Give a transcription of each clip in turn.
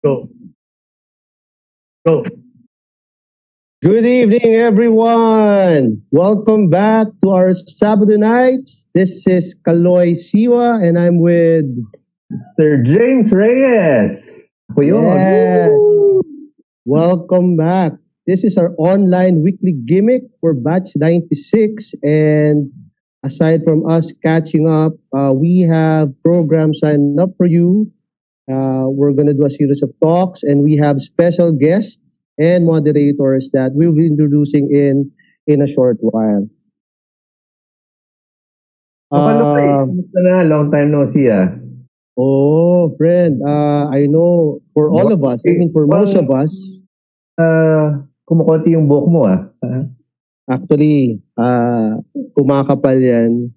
Go. Go. Good evening, everyone. Welcome back to our Sabado nights. This is Kaloy Siwa, and I'm with Mr. James Reyes. Ako yun. Yes. Welcome back. This is our online weekly gimmick for Batch 96, and aside from us catching up, we have programs signed up for you. We're going to do a series of talks, and we have special guests and moderators that we'll be introducing in a short while. Kamusta na? Long time no see, ah. Oh, friend, I know for all of us, I mean for most of us, kumukonti yung buhok mo, ah. actually, kumakapal yan.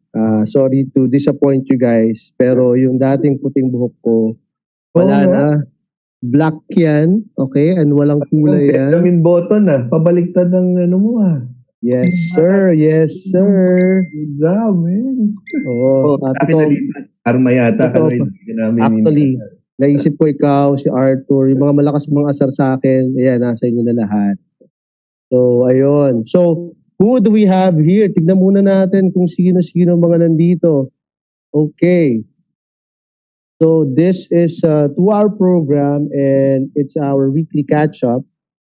Sorry to disappoint you guys, pero yung dating puting buhok ko, wala na. Black yan, okay? And walang kulay yan. Benjamin Button, ah. Pabaliktad ng ano mo, ah. Yes, sir. Yes, sir. Good job, man. Oo. Arma yata. Actually, naisip ko ikaw, si Arthur, yung mga malakas mga asar sa akin, ayan, nasa inyo na lahat. So, ayun. So, who do we have here? Tignan muna natin kung sino-sino mga nandito. Okay. So, this is a 2-hour program and it's our weekly catch-up.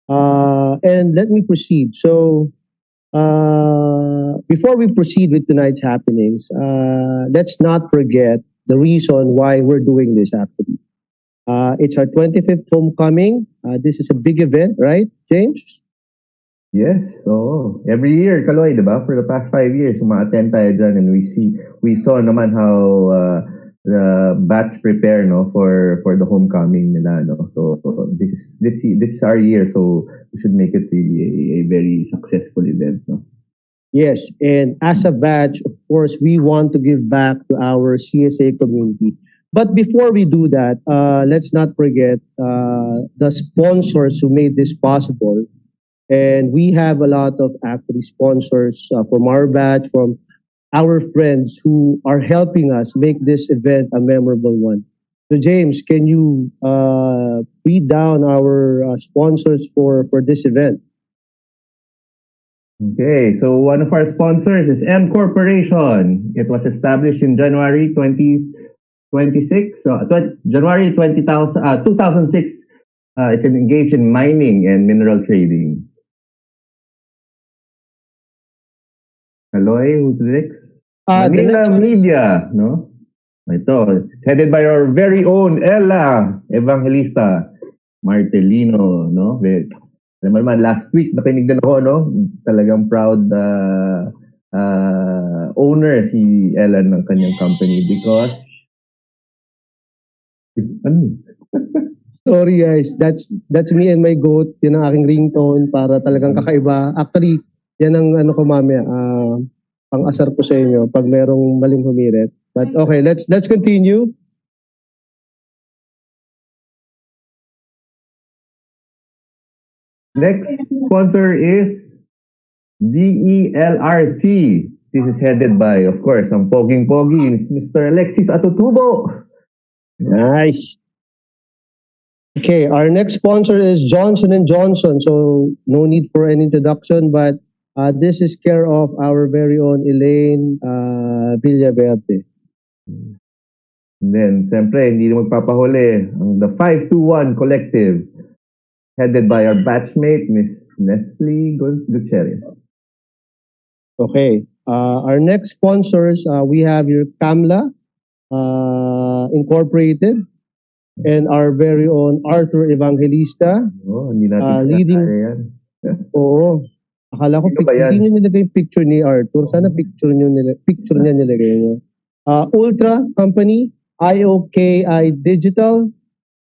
And let me proceed. So, before we proceed with tonight's happenings, let's not forget the reason why we're doing this actually. It's our 25th homecoming. This is a big event, right, James? Yes, so every year, Kaloy, diba? For the past 5 years, uma-attend tayo dyan, and we saw naman how the batch prepare, no, for the homecoming nila, no. So this is our year, so we should make it really a very successful event, no. Yes, and as a batch, of course, we want to give back to our CSA community. But before we do that, let's not forget the sponsors who made this possible. And we have a lot of actually sponsors from our batch, from our friends who are helping us make this event a memorable one. So James, can you read down our sponsors for this event? Okay, so one of our sponsors is M Corporation. It was established in January 2006. January 2006. It's engaged in mining and mineral trading. Kaloy, who's next? Manila Media, no? Ito, it's headed by our very own Ella Evangelista Martelino, no? Alam mo naman, last week nakinig din ako, no? Talagang proud owner si Ella ng kanyang company because sorry guys, that's me and my goat. Yan ang aking ringtone para talagang kakaiba. Actually, yan ang ano ko mamaya, pang-asar ko sa inyo pag merong maling humirit. But okay, let's continue. Next sponsor is DELRC. This is headed by, of course, ang poging-pogi, Mr. Alexis Atutubo. Nice. Okay, our next sponsor is Johnson & Johnson. So no need for an introduction, but This is care of our very own Elaine Villaverde. And then, siyempre, hindi na magpapahuli. Ang the 521 Collective, headed by our batchmate, Miss Nestle Gutierrez. Okay. Our next sponsors, we have your Kamla Incorporated and our very own Arthur Evangelista. Hindi natin leading. yan. Oo. Akala ko Sino ba yan? hindi nyo nilagay yung picture ni Arthur. Sana picture niya nilagay nyo. Ultra Company, IOKI Digital.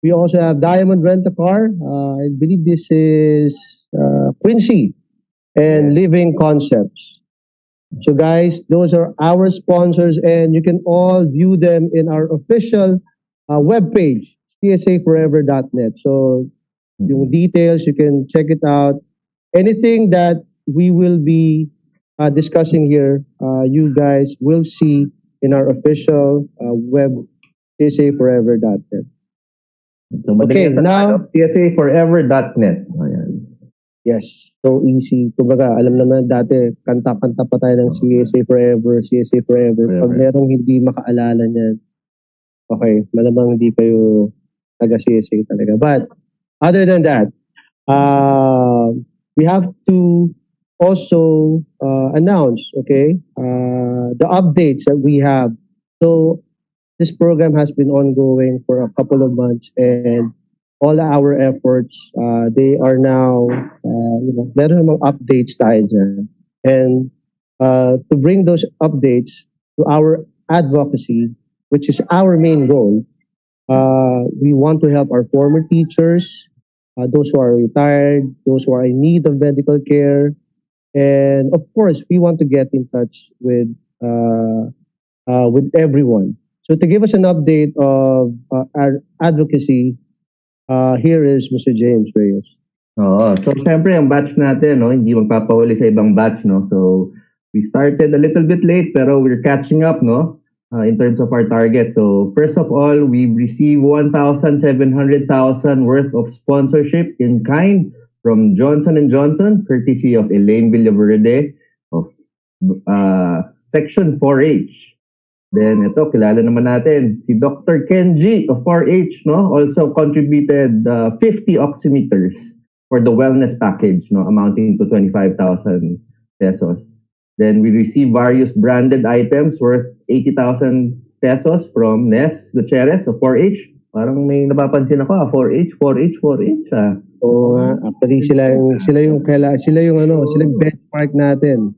We also have Diamond Rent-A-Car. I believe this is Quincy and Living Concepts. So guys, those are our sponsors and you can all view them in our official webpage, csaforever.net. So yung details, you can check it out. Anything that we will be discussing here, you guys will see in our official web, csaforever.net. So, Okay, now, csaforever.net. Ayan. yes, so easy. Kumbaga, alam naman dati, kanta-kanta pa tayo ng CSA Forever, CSA Forever. Pag merong hindi makaalala niyan, okay, malamang hindi kayo taga-CSA talaga. But, other than that, we have to also announce, okay, the updates that we have. So, this program has been ongoing for a couple of months and all our efforts, they are now, meron namang updates tayo dyan. And to bring those updates to our advocacy, which is our main goal, we want to help our former teachers, those who are retired, those who are in need of medical care, and of course, we want to get in touch with everyone. So to give us an update of our advocacy, here is Mr. James Reyes. Oo. So, syempre, ang batch natin, no, hindi magpapahuli sa ibang batch, no? So, we started a little bit late, pero we're catching up, no? In terms of our target. So, first of all, we've received 1,700,000 worth of sponsorship in kind from Johnson & Johnson, courtesy of Elaine Villaverde of Section 4H. Then ito, kilala naman natin, si Dr. Kenji of 4H, no, also contributed 50 oximeters for the wellness package, no, amounting to 25,000 pesos. Then we received various branded items worth 80,000 pesos from Nes Gutierrez of 4H. Parang may napapansin ako, 4H. Oo nga, actually sila yung benchmark natin.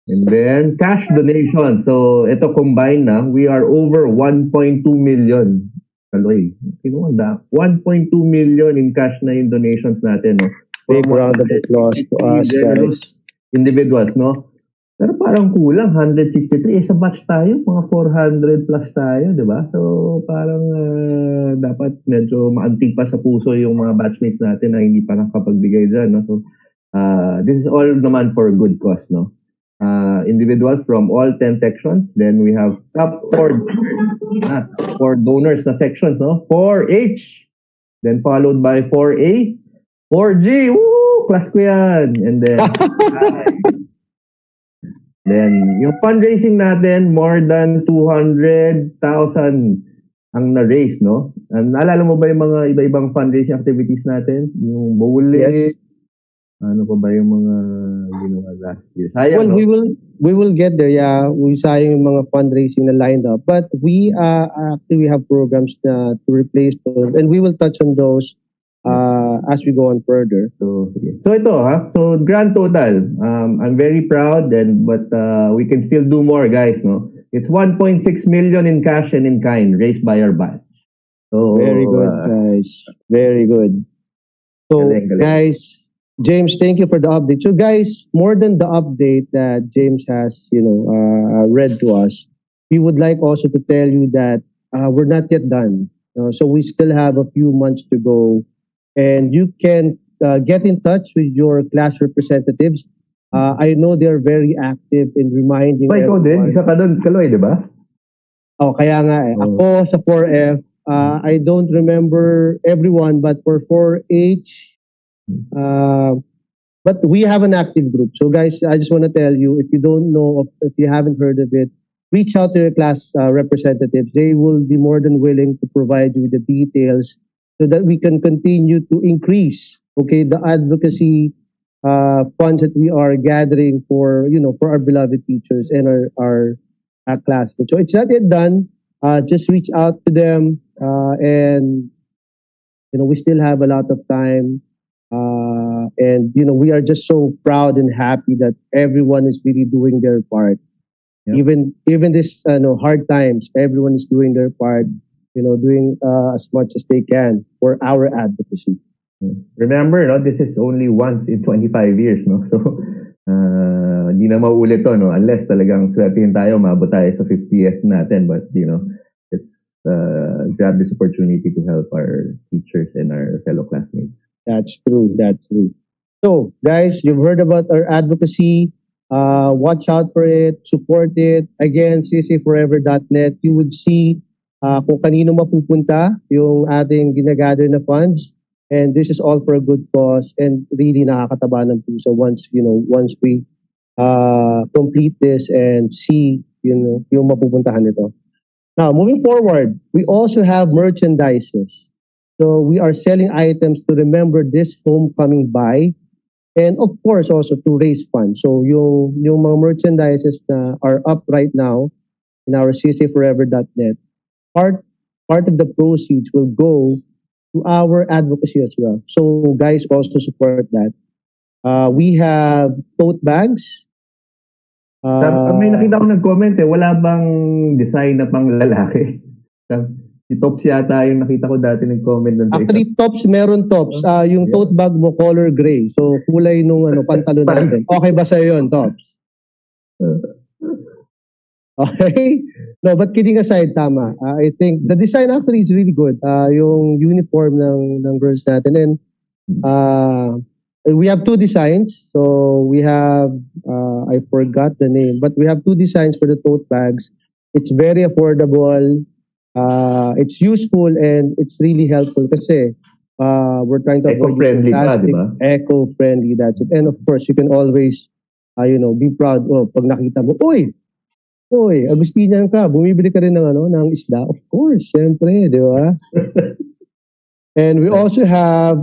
And then, cash donation. So, ito combined na, we are over 1.2 million. Kaloy, kinuha 1.2 million in cash na yung donations natin, no? Big round of applause to us, guys. Individuals, no? Pero parang kulang, 163. Sa batch tayo, mga 400 plus tayo, di ba? So, parang dapat medyo maantig pa sa puso yung mga batchmates natin na hindi pa nakapagbigay dyan, no? So, this is all naman for good cause, no? Individuals from all 10 sections. Then we have top 4 donors na sections, no? 4H. Then followed by 4A, 4G. Woo! Class ko yan. And then, then yung fundraising natin, more than 200,000 ang na-raise, no? Naalala mo ba yung mga iba-ibang fundraising activities natin? Yung bowling, Yes. ano pa ba yung mga ginawa last year? Sayang, Well, no? we will get there. Yeah, we sayang yung mga fundraising na lined up, but we actually have programs to replace those, and we will touch on those as we go on further. So ito So grand total, I'm very proud, but we can still do more, guys. No, it's 1.6 million in cash and in kind raised by our batch. So very good, guys. Very good. So galing. Guys. James, thank you for the update. So guys, more than the update that James has, read to us, we would like also to tell you that we're not yet done. So we still have a few months to go, and you can get in touch with your class representatives. I know they're very active in reminding ikaw din, isa ka doon, Kaloy, di ba? Oh, kaya nga eh. Oh. Ako sa 4F, I don't remember everyone, but for 4H, But we have an active group. So guys, I just want to tell you, if you don't know, if you haven't heard of it, reach out to your class representatives. They will be more than willing to provide you with the details so that we can continue to increase, okay, the advocacy funds that we are gathering for, for our beloved teachers and our classmates. So it's not yet done. Just reach out to them, and we still have a lot of time. And we are just so proud and happy that everyone is really doing their part. Yep. Even this hard times, everyone is doing their part. Doing as much as they can for our advocacy. Remember, no, this is only once in 25 years, no? So, di na mauulit to, no? Unless talagang swertihin tayo, maabot tayo sa 50th natin. But, let's grab this opportunity to help our teachers and our fellow classmates. That's true. That's true. So, guys, you've heard about our advocacy. Watch out for it. Support it. Again, csaforever.net. You would see kung kanino mapupunta yung ating ginagather na funds. And this is all for a good cause, and really nakakataba ng puso once we complete this and see yung mapupuntahan nito. Now, moving forward, we also have merchandises. So we are selling items to remember this homecoming buy, and of course also to raise funds. So yung mga merchandises na are up right now in our csaforever.net, part of the proceeds will go to our advocacy as well. So guys, also support that. We have tote bags. May nakita ko nag-comment wala bang design na pang lalaki? Si Tops yata yung nakita ko dati nag-comment doon. Actually, Tops, meron Tops. Yung tote bag mo, color gray. So, kulay nung pantalon natin. Okay ba sa'yo yun, Tops? Okay? No, but kidding aside, tama. I think the design actually is really good. Yung uniform ng girls natin. And we have two designs. So we have, I forgot the name, but we have two designs for the tote bags. It's very affordable. It's useful and it's really helpful kasi we're trying to avoid eco-friendly pa, di ba? Eco-friendly, that's it. And of course, you can always, be proud. Pag nakita mo, Oy, Agustinian ka, bumibili ka rin ng isda? Of course, syempre, di ba? And we also have,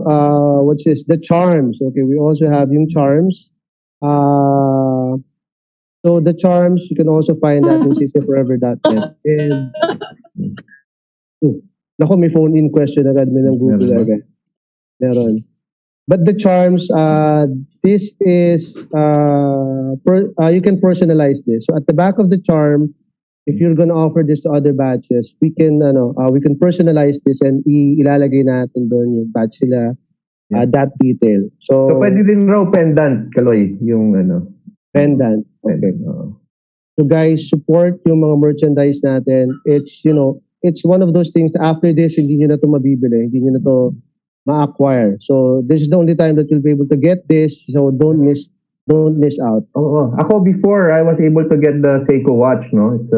what's this? The charms. Okay, we also have yung charms. So the charms, you can also find that in csaforever.net. And, naku, may phone-in question agad, may ng Google agad. Meron. But the charms, this is, you can personalize this. So at the back of the charm, if you're gonna offer this to other batches, we can personalize this and ilalagay natin doon yung batch nila, that detail. So pwede din raw pendant, Kaloy, yung pendant. Okay. So guys, support yung mga merchandise natin. It's, it's one of those things, after this, hindi nyo na to mabibili, hindi nyo na to ma-acquire. So this is the only time that you'll be able to get this. So don't miss out. Ako before I was able to get the Seiko watch, no. It's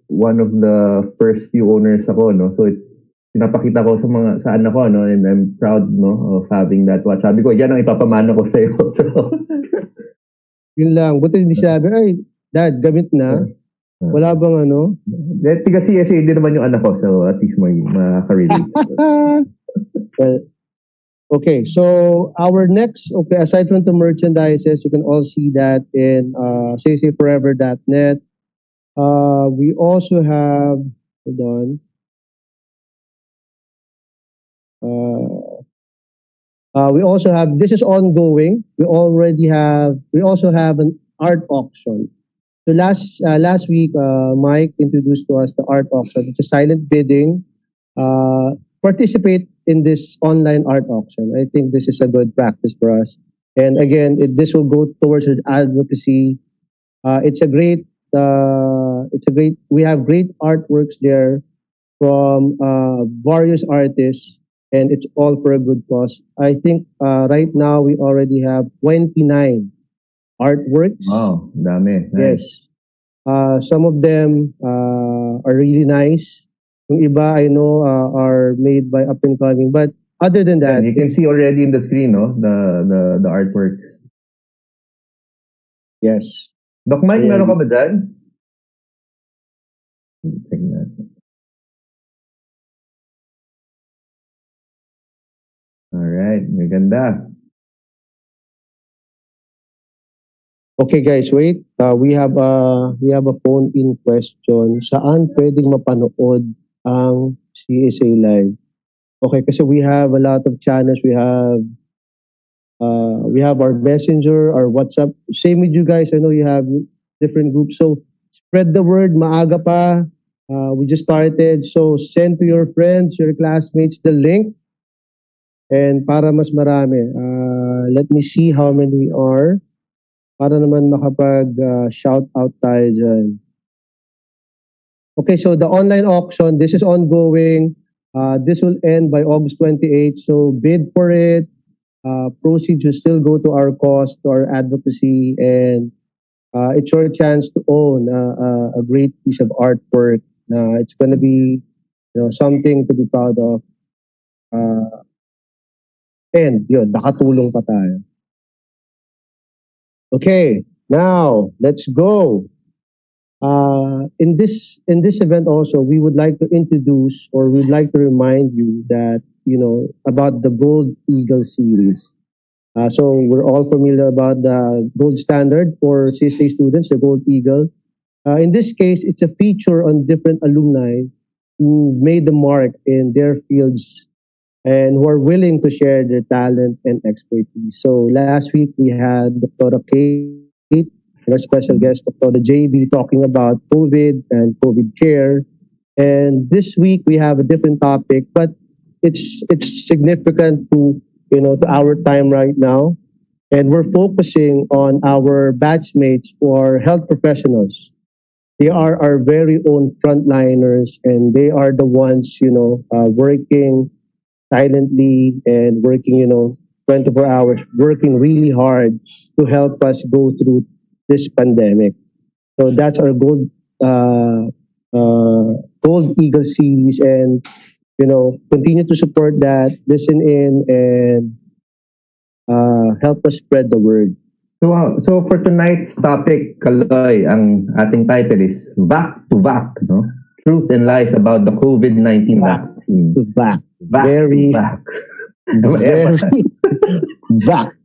one of the first few owners ako, no. So it's pinapakita ko sa anak ko, no, and I'm proud, no, of having that watch. Sabi ko, yan ang ipapamana ko sa iyo. So yun lang. Buti hindi sabi, ay, Dad, gamit na. Wala bang Tiga CSA din naman yung anak ko, so at least may makaka-relate. Well, okay, so our next, aside from the merchandises, you can all see that in csaforever.net. We also have, hold on. We also have, this is ongoing. We also have an art auction. So last week, Mike introduced to us the art auction. It's a silent bidding. Participate in this online art auction. I think this is a good practice for us. And again, this will go towards advocacy. We have great artworks there from various artists, and it's all for a good cause. I think right now we already have 29 artworks. Wow, dami. Nice. Yes. Some of them are really nice. Yung iba, I know, are made by up and coming. But other than that, you can see already in the screen, no, the artworks. Yes. Doc Mike, Ayan. meron ka ba dyan? Check natin. Alright, maganda. Okay guys, wait. We have a phone-in question. Saan pwedeng mapanood ang CSA Live? Okay, kasi we have a lot of channels. We have our Messenger, our WhatsApp. Same with you guys. I know you have different groups. So spread the word. Maaga pa. We just started. So send to your friends, your classmates the link. And para mas marami. Let me see how many are. Para naman makapag-shout out tayo dyan. Okay, so the online auction, this is ongoing. This will end by August 28. So bid for it. Proceeds will still go to our cause, to our advocacy, and it's your chance to own a great piece of artwork. It's going to be, something to be proud of. And yun, nakatulong pa tayo. Okay, now let's go. In this event also, we would like to introduce, or we'd like to remind you that about the Gold Eagle series. So we're all familiar about the gold standard for CSA students, the Gold Eagle. In this case, it's a feature on different alumni who made the mark in their fields and who are willing to share their talent and expertise. So last week we had Dr. Kate and our special guest, Dr. JB, talking about COVID and COVID care. And this week we have a different topic, but it's significant to to our time right now. And we're focusing on our batchmates who are health professionals. They are our very own frontliners, and they are the ones working silently and working 24 hours, working really hard to help us go through this pandemic. So that's our Gold Eagle series, and continue to support that, listen in, and help us spread the word. So for tonight's topic, Kaloy, ang ating title is VACC to VACC, no? Truth and Lies about the COVID-19 vaccine. To VACC. VACC Very, to VACC. very VACC.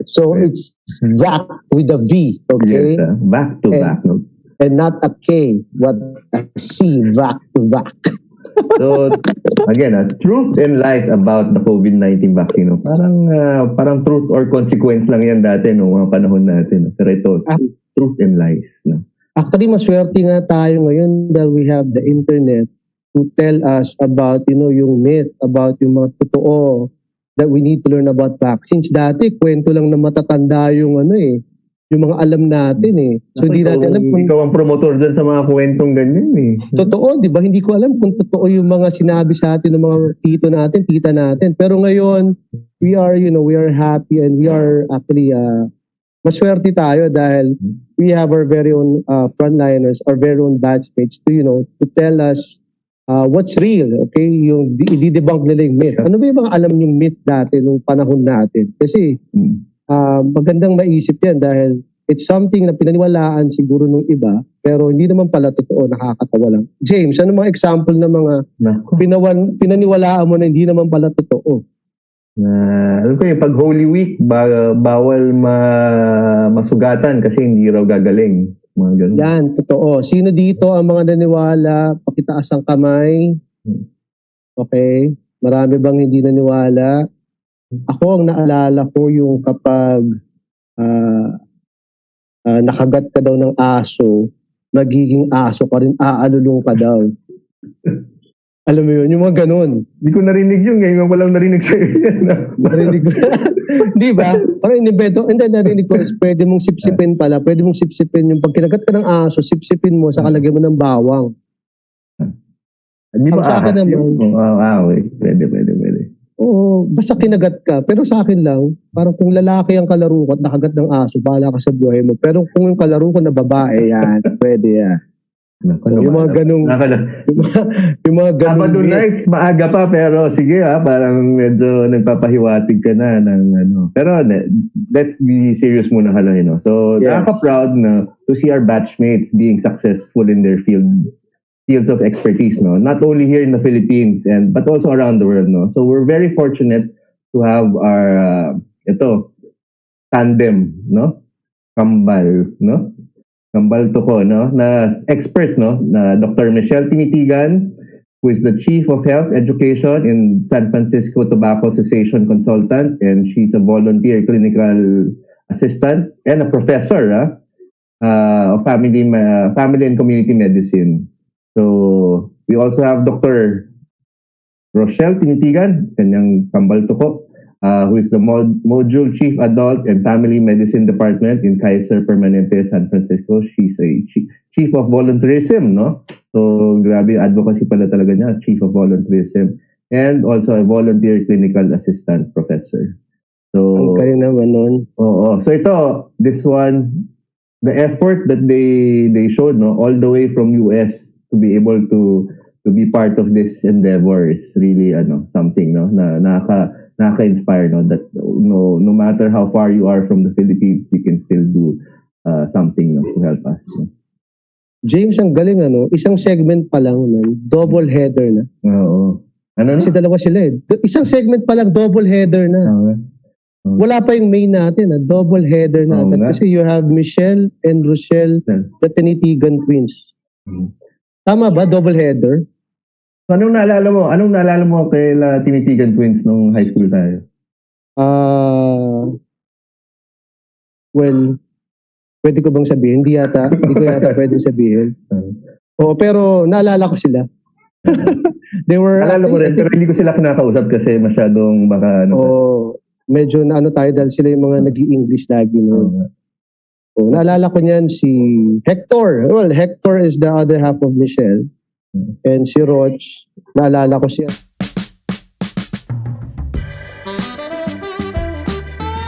So it's VACC with a V, okay? Yes, VACC to VACC, no? And not a K, but a C, VACC to VACC. So again, truth and lies about the COVID-19 vaccine. No? Parang truth or consequence lang yan dati no mga panahon natin. No? Pero ito, truth and lies. No? Actually, maswerte nga tayo ngayon dahil we have the internet to tell us about yung myth, about yung mga totoo that we need to learn about vaccines. Dati, kwento lang na matatanda yung yung mga alam natin eh. So hindi natin alam kung ikaw ang promotor dyan sa mga kwentong ganyan eh. Totoo, di ba? Hindi ko alam kung totoo yung mga sinabi sa atin ng mga tito natin, tita natin. Pero ngayon, we are happy, and we are actually maswerte tayo dahil we have our very own frontliners, our very own batchmates to tell us what's real, okay? Yung i-debunk nila yung myth. Ano ba yung mga alam yung myth dati nung panahon natin? Kasi magandang maisip yan dahil it's something na pinaniwalaan siguro nung iba, pero hindi naman pala totoo, nakakatawa lang. James, ano mga example ng mga pinaniwalaan mo na hindi naman pala totoo? Alam ko yung pag Holy Week, bawal masugatan kasi hindi raw gagaling. Mga ganun. Yan, totoo. Sino dito ang mga naniwala? Pakitaas ang kamay. Okay. Marami bang hindi naniwala? Ako, ang naalala ko yung kapag nakagat ka daw ng aso, magiging aso ka rin, aalulong ka daw. Alam mo yun, yung mga ganun. Hindi ko narinig yun, ngayon walang narinig sa'yo yan. Narinig ko. Di ba? Parang inimbeto. And then narinig ko, pwede mong sipsipin pala. Pwede mong sipsipin yung pag kinagat ka ng aso, sipsipin mo, sa kalagay mo ng bawang. Hindi ba ahas yun? Okay. Pwede. Oo, basta kinagat ka. Pero sa akin lang, parang kung lalaki ang kalaro ko at nakagat ng aso, bahala ka sa buhay mo. Pero kung yung kalaro ko na babae, yan, pwede yan. Yung mga ganung yung mga ganung Sabado nights, maaga pa, pero sige parang medyo nagpapahiwatig ka na ng ano. Pero let's be serious muna Kaloy, no? So, nakaka-proud na to see our batchmates being successful in their fields of expertise, no? Not only here in the Philippines, but also around the world, no? So, we're very fortunate to have our, tandem, no? Kambal, no? Kambal Toko, no? Na experts, no? Na Dr. Michelle Tinitigan, who is the Chief of Health Education in San Francisco Tobacco Cessation Consultant, and she's a volunteer clinical assistant and a professor of family and community medicine. So we also have Dr. Rochelle Tinitigan, kanyang Kambal Toko, who is the Module Chief Adult and Family Medicine Department in Kaiser Permanente, San Francisco. She's a Chief of Volunteerism, no? So, grabe, advocacy pala talaga niya, Chief of Volunteerism. And also a Volunteer Clinical Assistant Professor. So, kayo naman nun. Oo. So, this one, the effort that they showed, no? All the way from US to be able to be part of this endeavor is really, something, no? Na nakaka-inspire, no? That no matter how far you are from the Philippines, you can still do something, no, to help us. No? James, ang galing, isang segment pa lang, double header na. Oo. Ano? Kasi dalawa sila eh. Isang segment pa lang, double header na. Wala pa yung main natin, double header na. Kasi you have Michelle and Rochelle, the Tinitigan twins. Tama ba, double header? Anong naalala mo kay Tinitigan twins nung high school tayo? Well, pwede ko bang sabihin? Hindi ko yata pwedeng sabihin. Pero naalala ko sila. They were... Naalala ko rin, pero hindi ko sila kinakausap kasi masyadong baka... medyo tayo dahil sila yung mga nag-i-English lagi. No? Naalala ko niyan si Hector. Well, Hector is the other half of Michelle. And si Roch, naalala ko siya.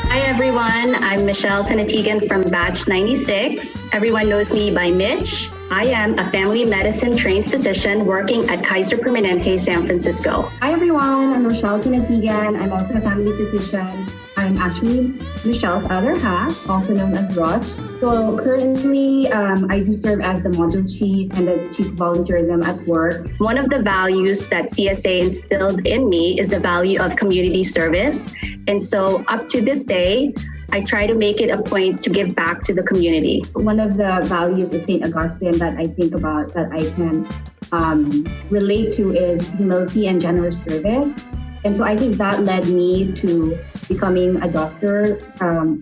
Hi everyone, I'm Michelle Tinitigan from Batch 96. Everyone knows me by Mitch. I am a family medicine trained physician working at Kaiser Permanente, San Francisco. Hi everyone, I'm Rochelle Tinitigan. I'm also a family physician. I'm actually Michelle's other half, also known as Roch. So currently, I do serve as the module chief and the chief of volunteerism at work. One of the values that CSA instilled in me is the value of community service. And so up to this day, I try to make it a point to give back to the community. One of the values of St. Augustine that I think about that I can relate to is humility and generous service. And so I think that led me to becoming a doctor,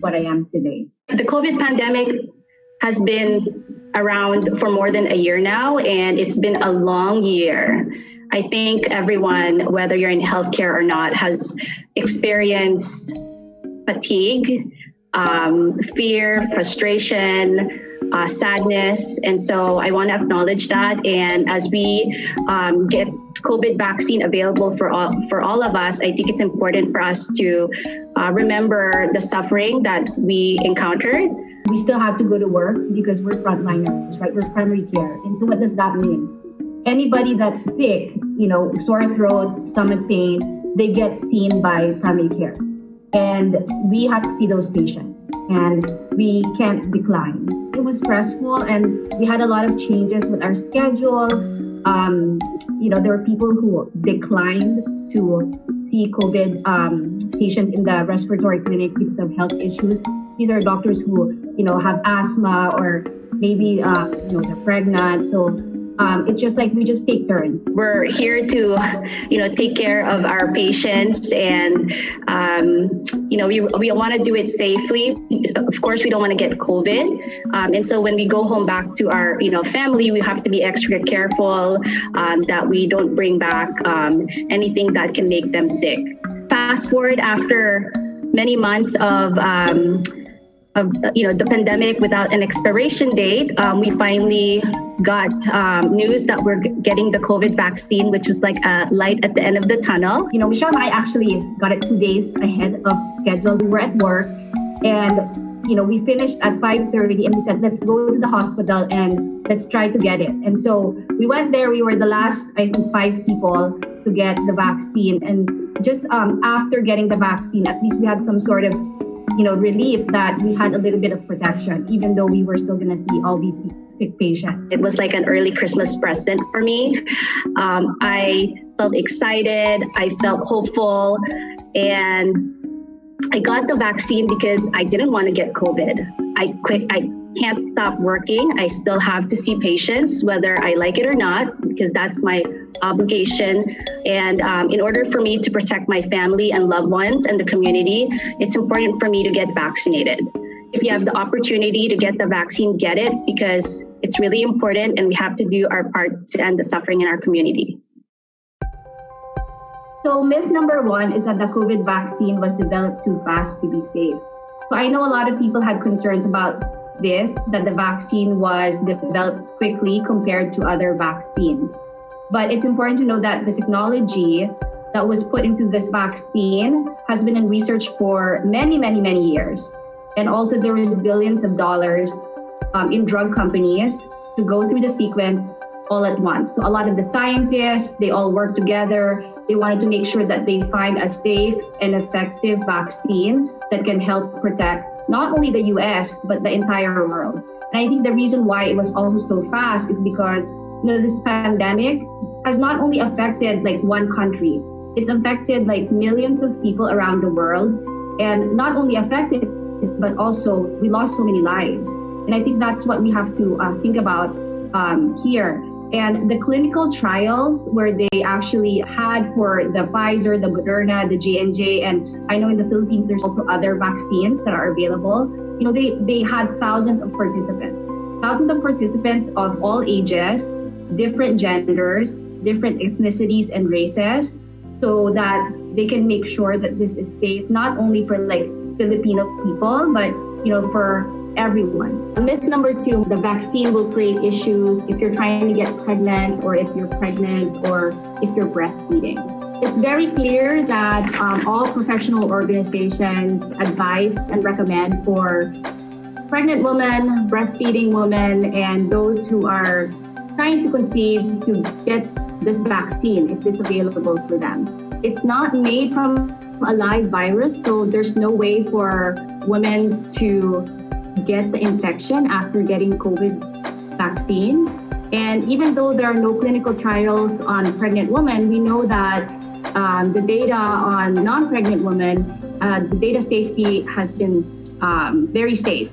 what I am today. The COVID pandemic has been around for more than a year now, and it's been a long year. I think everyone, whether you're in healthcare or not, has experienced fatigue, fear, frustration, sadness. And so I want to acknowledge that. And as we get COVID vaccine available for all of us, I think it's important for us to remember the suffering that we encountered. We still have to go to work because we're frontliners, right? We're primary care. And so what does that mean? Anybody that's sick, sore throat, stomach pain, they get seen by primary care. And we have to see those patients and we can't decline. It was stressful and we had a lot of changes with our schedule. There were people who declined to see COVID patients in the respiratory clinic because of health issues. These are doctors who, have asthma or maybe, they're pregnant. So it's just like we just take turns. We're here to, take care of our patients, and we want to do it safely. Of course, we don't want to get COVID, and so when we go home back to our family, we have to be extra careful that we don't bring back anything that can make them sick. Fast forward after many months of the pandemic without an expiration date, we finally got news that we're getting the COVID vaccine, which was like a light at the end of the tunnel. Michelle and I actually got it 2 days ahead of schedule. We were at work and, we finished at 5:30 and we said, let's go to the hospital and let's try to get it. And so we went there. We were the last, I think, 5 people to get the vaccine. And just after getting the vaccine, at least we had some sort of, relief that we had a little bit of protection, even though we were still going to see all these sick patients. It was like an early Christmas present for me. I felt excited. I felt hopeful. And I got the vaccine because I didn't want to get COVID. I can't stop working. I still have to see patients, whether I like it or not, because that's my obligation. And in order for me to protect my family and loved ones and the community, it's important for me to get vaccinated. If you have the opportunity to get the vaccine, get it, because it's really important and we have to do our part to end the suffering in our community. So myth number 1 is that the COVID vaccine was developed too fast to be safe. So I know a lot of people had concerns about this, that the vaccine was developed quickly compared to other vaccines. But it's important to know that the technology that was put into this vaccine has been in research for many, many, many years. And also there is billions of dollars in drug companies to go through the sequence all at once. So a lot of the scientists, they all work together. They wanted to make sure that they find a safe and effective vaccine that can help protect not only the US, but the entire world. And I think the reason why it was also so fast is because this pandemic has not only affected like one country, it's affected like millions of people around the world. And not only affected, but also we lost so many lives. And I think that's what we have to think about here. And the clinical trials where they actually had for the Pfizer, the Moderna, the J&J, and I know in the Philippines there's also other vaccines that are available. They had thousands of participants of all ages, different genders, different ethnicities and races, so that they can make sure that this is safe, not only for like Filipino people, but for everyone. Myth number 2, the vaccine will create issues if you're trying to get pregnant, or if you're pregnant, or if you're breastfeeding. It's very clear that all professional organizations advise and recommend for pregnant women, breastfeeding women, and those who are trying to conceive to get this vaccine if it's available for them. It's not made from a live virus, so there's no way for women to get the infection after getting COVID vaccine. And even though there are no clinical trials on pregnant women, we know that the data on non-pregnant women, the data safety has been very safe.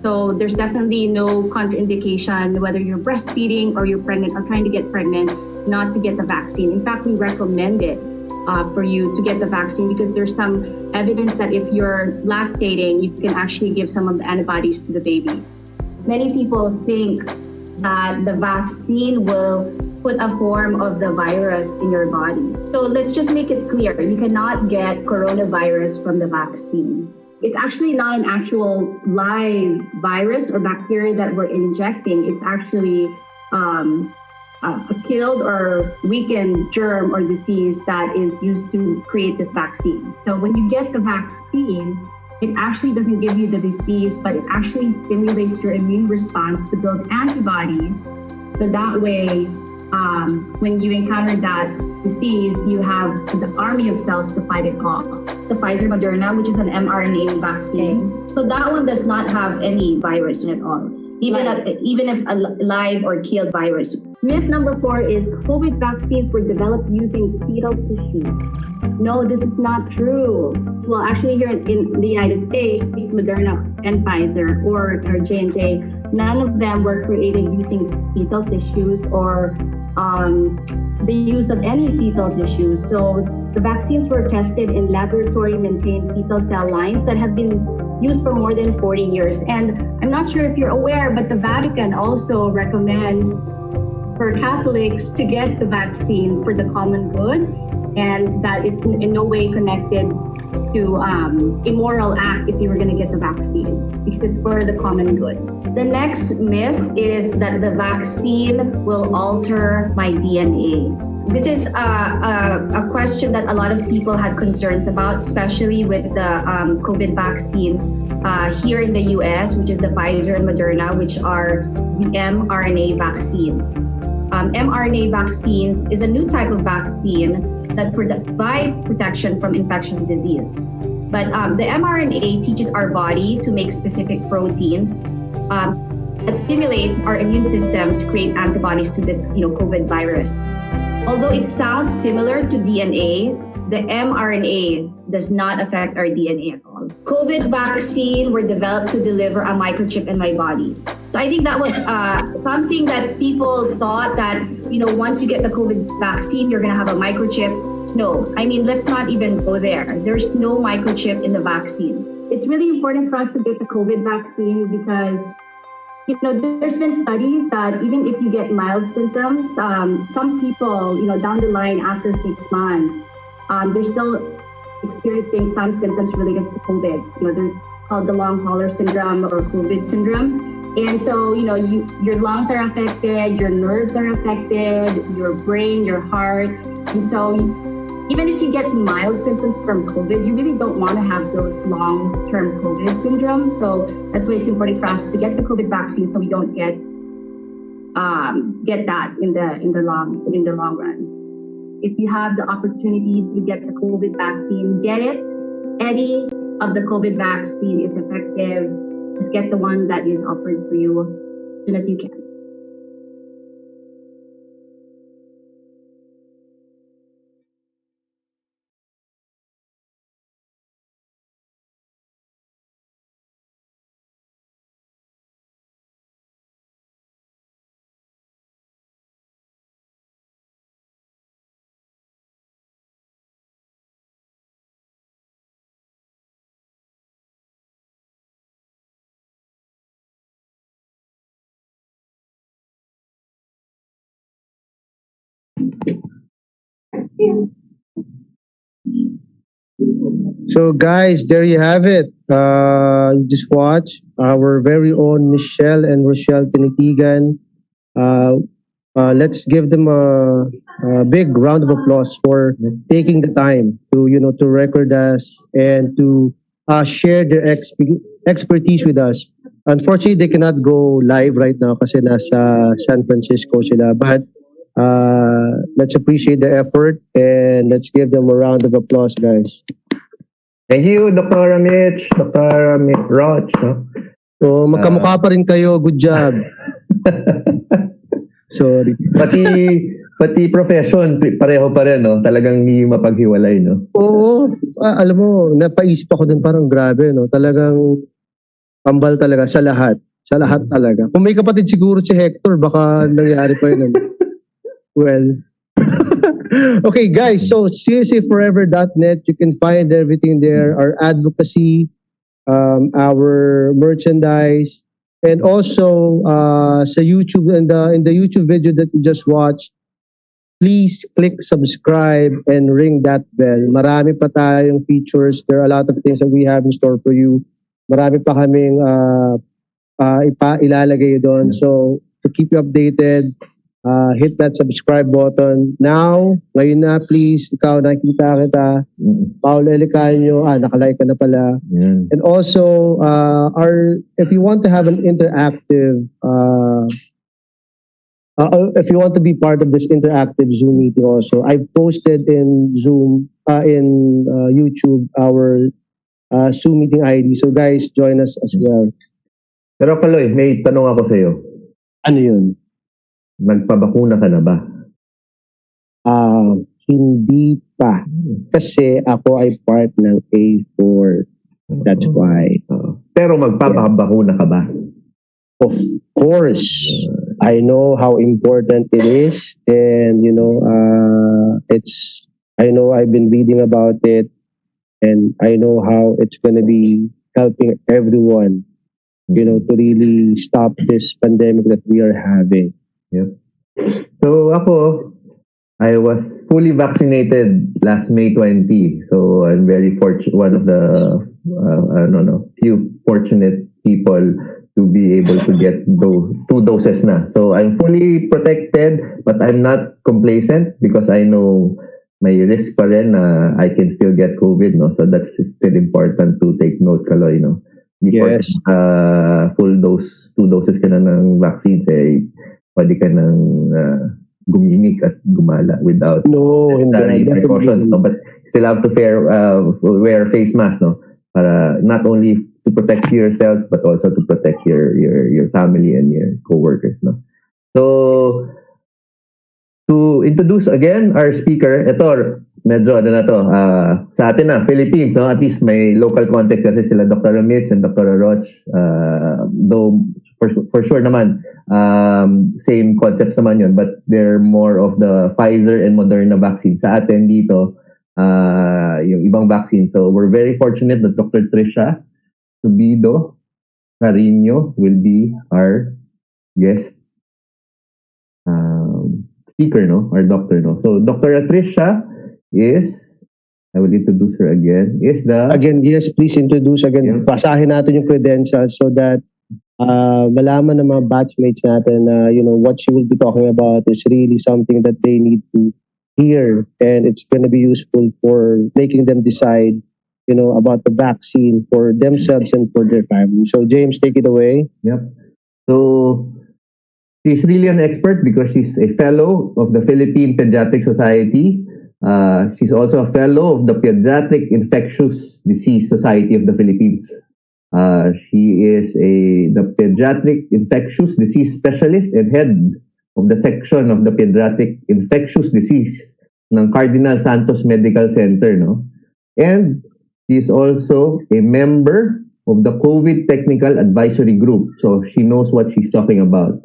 So there's definitely no contraindication whether you're breastfeeding or you're pregnant or trying to get pregnant not to get the vaccine. In fact, we recommend it for you to get the vaccine because there's some evidence that if you're lactating, you can actually give some of the antibodies to the baby. Many people think that the vaccine will put a form of the virus in your body. So let's just make it clear, you cannot get coronavirus from the vaccine. It's actually not an actual live virus or bacteria that we're injecting. It's actually a killed or weakened germ or disease that is used to create this vaccine. So when you get the vaccine, it actually doesn't give you the disease, but it actually stimulates your immune response to build antibodies. So that way, when you encounter that disease, you have the army of cells to fight it off. The Pfizer Moderna, which is an mRNA vaccine. So that one does not have any virus in it at all, even if a live or killed virus. Myth number 4 is COVID vaccines were developed using fetal tissues. No, this is not true. Well, actually here in the United States, Moderna and Pfizer or J&J, none of them were created using fetal tissues or the use of any fetal tissues. So the vaccines were tested in laboratory-maintained fetal cell lines that have been used for more than 40 years. And I'm not sure if you're aware, but the Vatican also recommends for Catholics to get the vaccine for the common good, and that it's in no way connected to immoral act if you were going to get the vaccine, because it's for the common good. The next myth is that the vaccine will alter my DNA. This is a question that a lot of people had concerns about, especially with the COVID vaccine. here in the US, which is the Pfizer and Moderna, which are the mRNA vaccines. mRNA vaccines is a new type of vaccine that provides protection from infectious disease. But the mRNA teaches our body to make specific proteins that stimulates our immune system to create antibodies to this, COVID virus. Although it sounds similar to DNA, the mRNA does not affect our DNA at all. COVID vaccine were developed to deliver a microchip in my body. So I think that was something that people thought that, once you get the COVID vaccine, you're going to have a microchip. No, let's not even go there. There's no microchip in the vaccine. It's really important for us to get the COVID vaccine because there's been studies that even if you get mild symptoms, some people, down the line after 6 months, they're still experiencing some symptoms related to COVID. They're called the long hauler syndrome or COVID syndrome. And so, your lungs are affected, your nerves are affected, your brain, your heart. And so even if you get mild symptoms from COVID, you really don't want to have those long-term COVID syndrome. So that's why it's important for us to get the COVID vaccine so we don't get that in the long run. If you have the opportunity to get the COVID vaccine, get it. Any of the COVID vaccine is effective. Just get the one that is offered for you as soon as you can. So guys, there you have it. You just watch our very own Michelle and Rochelle Tinitigan. Let's give them a big round of applause for taking the time to record us and to share their expertise with us. Unfortunately, they cannot go live right now kasi nasa San Francisco sila. But let's appreciate the effort and let's give them a round of applause, guys. Thank you, Dr. Mitch, Dr. Roch. No? So, magkamukha pa rin kayo. Good job. Sorry. Pati profession, pareho pa rin, no? Talagang hindi mapaghiwalay, no? Oo. Alam mo, napaisip ako dun parang grabe, no? Talagang kambal talaga sa lahat. Sa lahat talaga. Kung may kapatid siguro si Hector, baka nangyari pa yun. Well, okay, guys. So, csaforever.net, you can find everything there. Our advocacy, our merchandise, and also sa YouTube in the YouTube video that you just watched. Please click subscribe and ring that bell. Marami pa tayong features. There are a lot of things that we have in store for you. Marami pa kaming ilalagay doon. So, to keep you updated, hit that subscribe button. Now, ngayon na, please, ikaw, nakikita kita. Paolo Elicanio, nakalike ka na pala. Yeah. And also, if you want to have an interactive, if you want to be part of this interactive Zoom meeting also, I've posted in Zoom, in YouTube, our Zoom meeting ID. So guys, join us as well. Pero Kaloy, may tanong ako sa'yo. Ano yun? Nagpabakuna ka na ba? Hindi pa. Kasi ako ay part ng A4. That's why. Pero magpapabakuna ka ba? Of course. I know how important it is. And, I know I've been reading about it. And I know how it's going to be helping everyone, to really stop this pandemic that we are having. Yep. So ako, I was fully vaccinated last May 20. So I'm very fortunate, one of the few fortunate people to be able to get those 2 doses na. So I'm fully protected, but I'm not complacent because I know may risk pa rin na I can still get COVID, no? So that's still important to take note, Kaloy, no? before Yes. full dose, 2 doses ka na ng vaccine, pwede ka nang gumimik at gumala without No, necessary hindi. precautions, no? But still have to wear face mask, no? Para not only to protect yourself but also to protect your family and your coworkers, no? So to introduce again our speaker, ito medyo sa atin na Philippines, no? At least may local context kasi sila Dr. Mitch and Dr. Roch, though for sure naman same concepts naman yun, but they're more of the Pfizer and Moderna vaccine. Sa atin dito yung ibang vaccine. So we're very fortunate that Dr. Tricia Subido Cariño will be our guest speaker, no? Our doctor, no? So Dr. Tricia is, I will introduce her again, is the... Again, yes, please introduce again. Yeah. Basahin natin yung credentials so that malaman ng mga batchmates natin na what she will be talking about is really something that they need to hear, and it's going to be useful for making them decide about the vaccine for themselves and for their family. So James, take it away. Yep. So she's really an expert because she's a fellow of the Philippine Pediatric Society. She's also a fellow of the Pediatric Infectious Disease Society of the Philippines. She is the Pediatric Infectious Disease Specialist and head of the section of the Pediatric Infectious Disease ng Cardinal Santos Medical Center, no? And she's also a member of the COVID Technical Advisory Group. So she knows what she's talking about.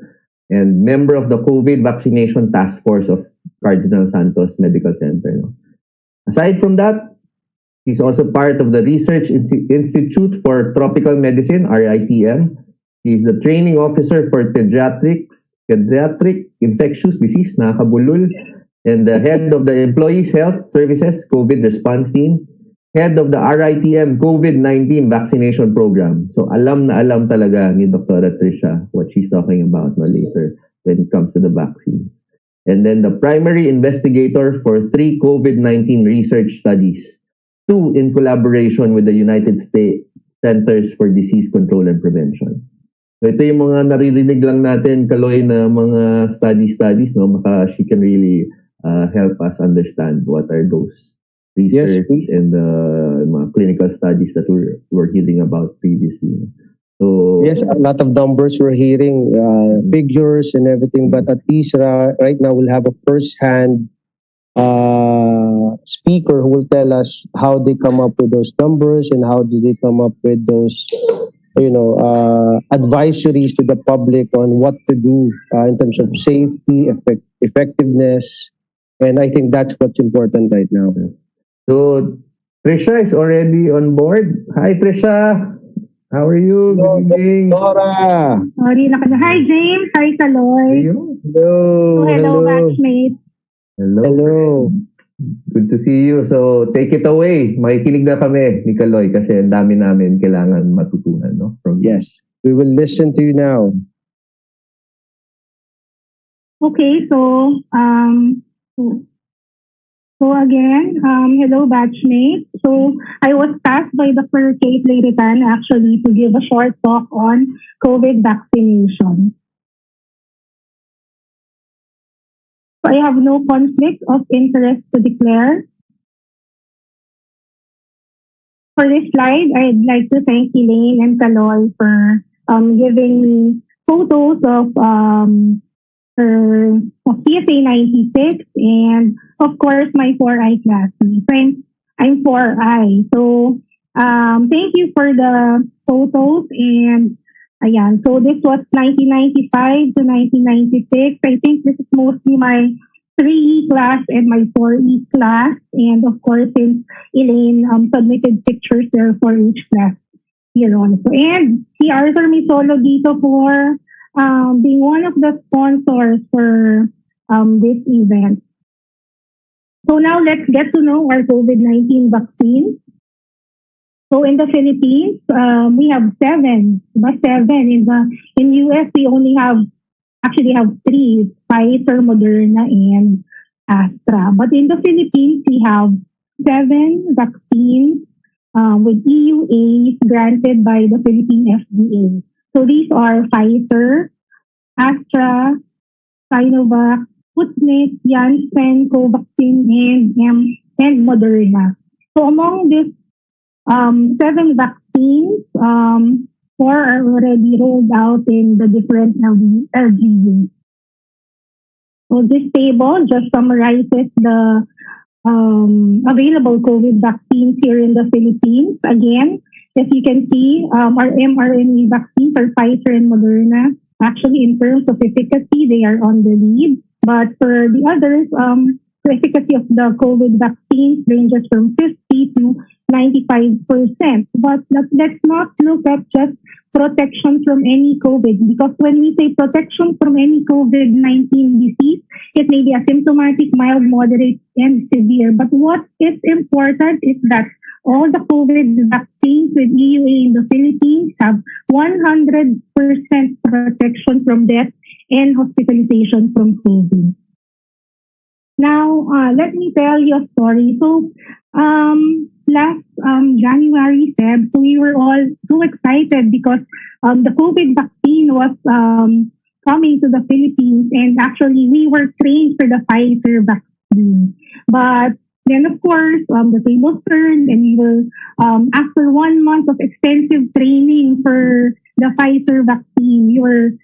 And member of the COVID Vaccination Task Force of Cardinal Santos Medical Center, no? Aside from that, she's also part of the Research Institute for Tropical Medicine, RITM. She's the training officer for Pediatric Infectious Disease, nakakabulol, and the head of the Employees Health Services COVID Response Team, head of the RITM COVID-19 Vaccination Program. So alam na alam talaga ni Dr. Tricia what she's talking about later when it comes to the vaccines. And then the primary investigator for 3 COVID-19 research studies, 2 in collaboration with the United States Centers for Disease Control and Prevention. So ito yung mga naririnig lang natin, Kaloy, na mga studies, no? Baka she can really help us understand what are those research and mga clinical studies that we're hearing about previously. So yes, a lot of numbers we're hearing, figures and everything, but at least right now we'll have a first-hand speaker who will tell us how they come up with those numbers and how do they come up with those advisories to the public on what to do in terms of safety, effectiveness, and I think that's what's important right now. So Tricia is already on board. Hi Tricia, how are you? Good evening. Dora. Hi James, hi Kaloy. Hello batchmates. Hello. Good to see you. So take it away. Makikinig na kami ni Kaloy kasi ang dami namin kailangan matutunan, no? From Yes, we will listen to you now. Okay, so again, hello batchmates. So I was tasked by Dr. Kate Leritan actually to give a short talk on COVID vaccination. So I have no conflict of interest to declare. For this slide, I'd like to thank Elaine and Kaloy for giving me photos of CSA 96 and of course my 4I classmates. I'm 4I. So thank you for the photos and ayan. So this was 1995 to 1996. I think this is mostly my 3E class and my 4E class. And of course, since Elaine submitted pictures there for each class here on. So, and si Arthur Misolo dito for being one of the sponsors for this event. So now let's get to know our COVID-19 vaccine. So in the Philippines, we have 7. In US, we only have 3, Pfizer, Moderna, and Astra. But in the Philippines, we have 7 vaccines with EUAs granted by the Philippine FDA. So these are Pfizer, Astra, Sinovac, Sputnik, Janssen, Covaxin, and Moderna. So among these 7 vaccines, 4 are already rolled out in the different LGUs. So this table just summarizes the available COVID vaccines here in the Philippines. Again, as you can see, our mRNA vaccines are Pfizer and Moderna. Actually, in terms of efficacy, they are on the lead. But for the others, the efficacy of the COVID vaccines ranges from 50 to 95%. But let's not look at just protection from any COVID, because when we say protection from any COVID-19 disease, it may be asymptomatic, mild, moderate, and severe. But what is important is that all the COVID vaccines with EUA in the Philippines have 100% protection from death and hospitalization from COVID. Now, let me tell you a story. So, last January, Feb, so we were all so excited because the COVID vaccine was coming to the Philippines, and actually we were trained for the Pfizer vaccine. But then, of course, the tables turned, and we were, after 1 month of extensive training for the Pfizer vaccine, we were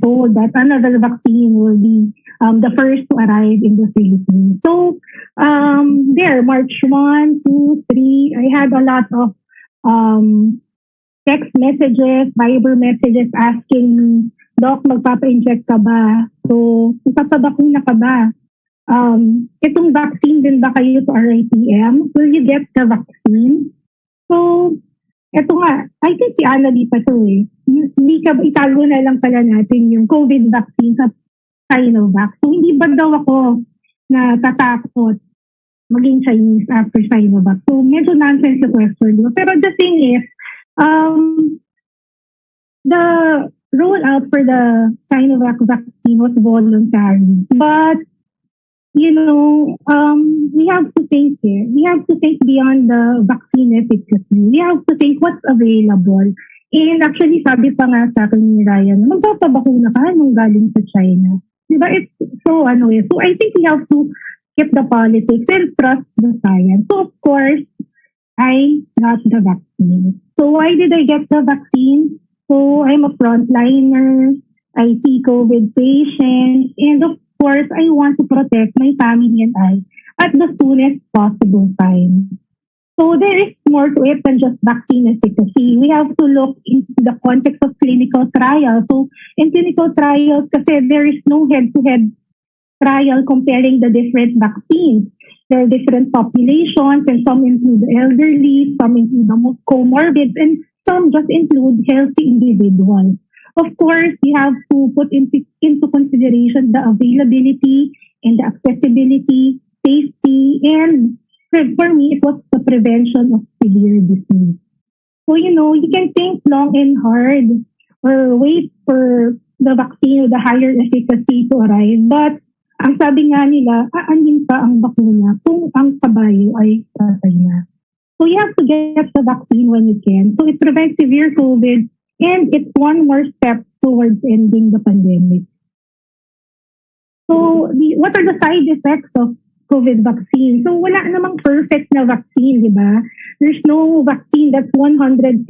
told that another vaccine will be the first to arrive in the Philippines. So, March 1, 2, 3, I had a lot of text messages, Viber messages asking me, Doc, magpapa-inject ka ba? So, magpapabakuna ka ba? Itong vaccine din ba kayo sa RITM? Will you get the vaccine? So, eto nga, I think si Annalie pa to eh. Itago na lang pala natin yung COVID vaccine sa Sinovac. So, hindi ba daw ako na tatakot maging Chinese after Sinovac? So, medyo nonsense yung question. Pero the thing is, the rollout for the Sinovac vaccine was voluntary. But, we have to think here. We have to think beyond the vaccine efficacy. We have to think what's available. And actually, sabi pa nga sa akin ni Ryan, magpapabakuna ka nung galing sa China. Diba? It's so So I think we have to keep the politics and trust the science. So of course, I got the vaccine. So why did I get the vaccine? So I'm a frontliner. I see COVID patients. And of course, I want to protect my family and I at the soonest possible time. So there is more to it than just vaccine efficacy. We have to look into the context of clinical trials. So in clinical trials, kasi there is no head-to-head trial comparing the different vaccines. There are different populations, and some include the elderly, some include the comorbid, and some just include healthy individuals. Of course, we have to put into consideration the availability and the accessibility, safety, and for me, it was the prevention of severe disease. So, you can think long and hard or wait for the vaccine or the higher efficacy to arrive. But, ang sabi nga nila, aanin pa ang bakuna kung ang kabayo ay patay na. So, you have to get the vaccine when you can. So, it prevents severe COVID, and it's one more step towards ending the pandemic. So, what are the side effects of COVID vaccine? So, wala namang perfect na vaccine, di ba? There's no vaccine that's 100%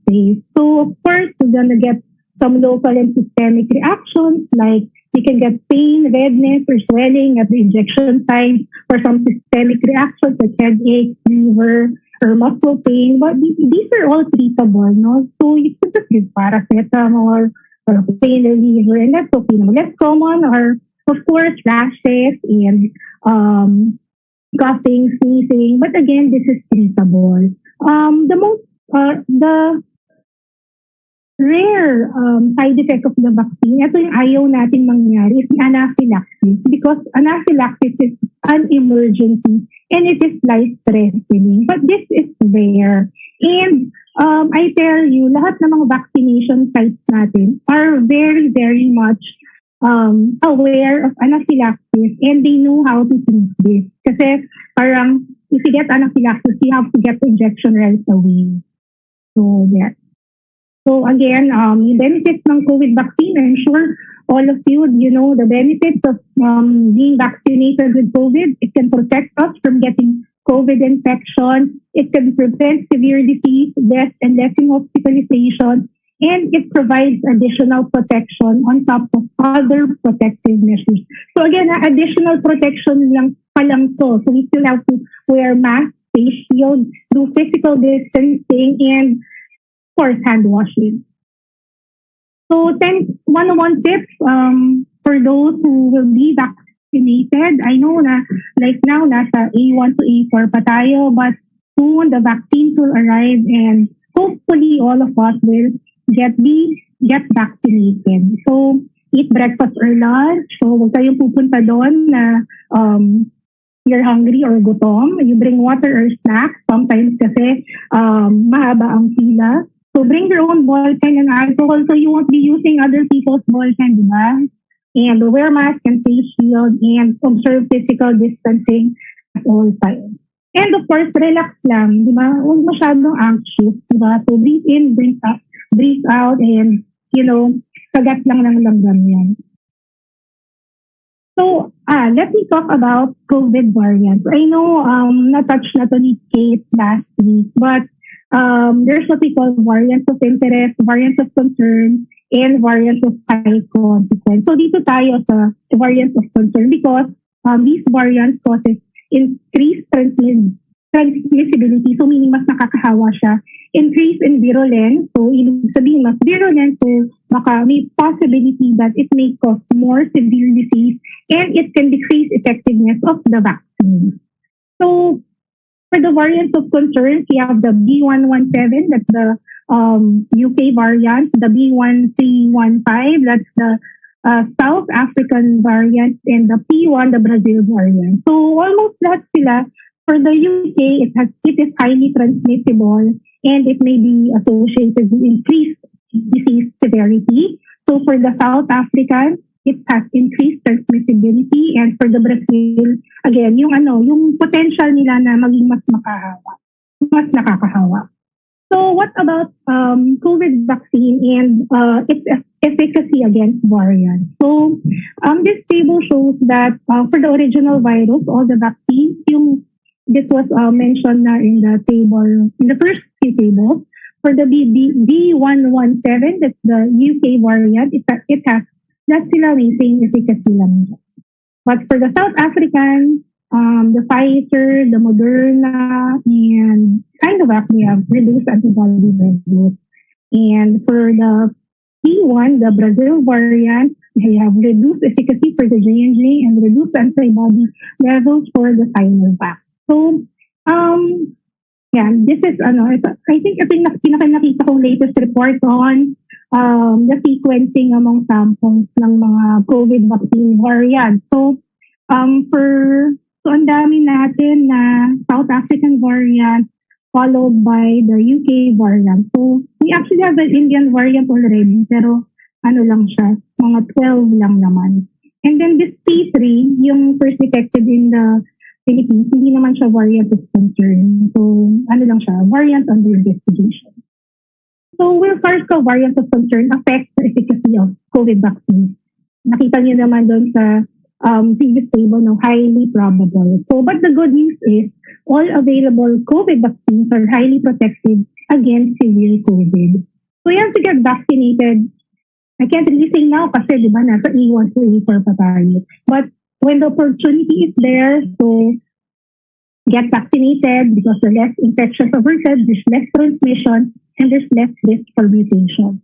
safe. So, of course, we're gonna get some local and systemic reactions, like you can get pain, redness, or swelling at the injection site, or some systemic reactions like headache, fever, or muscle pain. But these are all treatable, no? So, you can just give paracetamol or pain reliever, and that's okay naman. Less common are, of course, rashes and coughing, sneezing. But again, this is treatable. The rare side effect of the vaccine, ito yung ayaw natin mangyari, is anaphylaxis. Because anaphylaxis is an emergency and it is life-threatening. But this is rare. And I tell you, lahat ng mga vaccination sites natin are very, very much aware of anaphylaxis and they know how to treat this. Kasi parang if you get anaphylaxis, you have to get the injection right away. So there. So again, yung benefits ng COVID vaccine, I'm sure all of you, you know the benefits of being vaccinated with COVID. It can protect us from getting COVID infection. It can prevent severe disease, death, and lessen hospitalization. And it provides additional protection on top of other protective measures. So again, additional protection lang pa lang to. So we still have to wear masks, face shield, do physical distancing, and of course, hand washing. So 101 tips for those who will be vaccinated. I know na like now, nasa A1 to A4 pa tayo, but soon the vaccines will arrive and hopefully all of us will get vaccinated. So eat breakfast or lunch. So huwag kayong pupunta doon na you're hungry or gutom. You bring water or snacks. Sometimes kasi mahaba ang pila. So bring your own ball pen and alcohol so you won't be using other people's ball pen, di ba? And wear mask and face shield and observe physical distancing at all times. And of course, relax lang, di ba? Huwag masyadong anxious, di ba? So breathe in, breathe out, and, kagat lang ng langgam yan. So, let me talk about COVID variants. I know na-touch na to ni Kate last week, but there's what we call variants of interest, variants of concern, and variants of high consequence. So dito tayo sa variants of concern because these variants causes increased transmissibility. So meaning mas nakakahawa siya. Increase in virulence. So ibig sabihin mas virulent. So may possibility that it may cause more severe disease and it can decrease effectiveness of the vaccine. So for the variants of concern, we have the B117, that's the UK variant, the B1315, that's the South African variant, and the P1, the Brazil variant. So almost lahat sila. For the UK, it is highly transmissible and it may be associated with increased disease severity. So for the South African, it has increased transmissibility, and for the Brazil, again, yung potential nila na maging mas nakakahawa. So what about COVID vaccine and its efficacy against variants? So this table shows that for the original virus, all the vaccines, this was mentioned na in the table, in the first few tables. For the B117, that's the UK variant, it has that's sila may same efficacy lang. But for the South African, the Pfizer, the Moderna, and Sinovac, they have reduced antibody levels. And for the P1, the Brazil variant, they have reduced efficacy for the J&J and reduced antibody levels for the Sinovac. So, this is, I think ito yung nakita kong latest report on the sequencing among samples ng mga COVID vaccine variants. So, ang dami natin na South African variant followed by the UK variant. So, we actually have an Indian variant already, pero lang siya, mga 12 lang naman. And then this P3, yung first detected in the Philippines, hindi naman siya variant of concern. So, lang siya, variant under investigation. So, will SARS-CoV variants of concern affect the efficacy of COVID vaccines? Nakita niyo naman doon sa previous table, highly probable. So, but the good news is, all available COVID vaccines are highly protective against severe COVID. So, you have to get vaccinated. I can't really say now kasi, di ba, nasa A1 to A4 pa tayo. But when the opportunity is there, so get vaccinated because the less infectious occurs, there's less transmission, and there's less risk for mutation.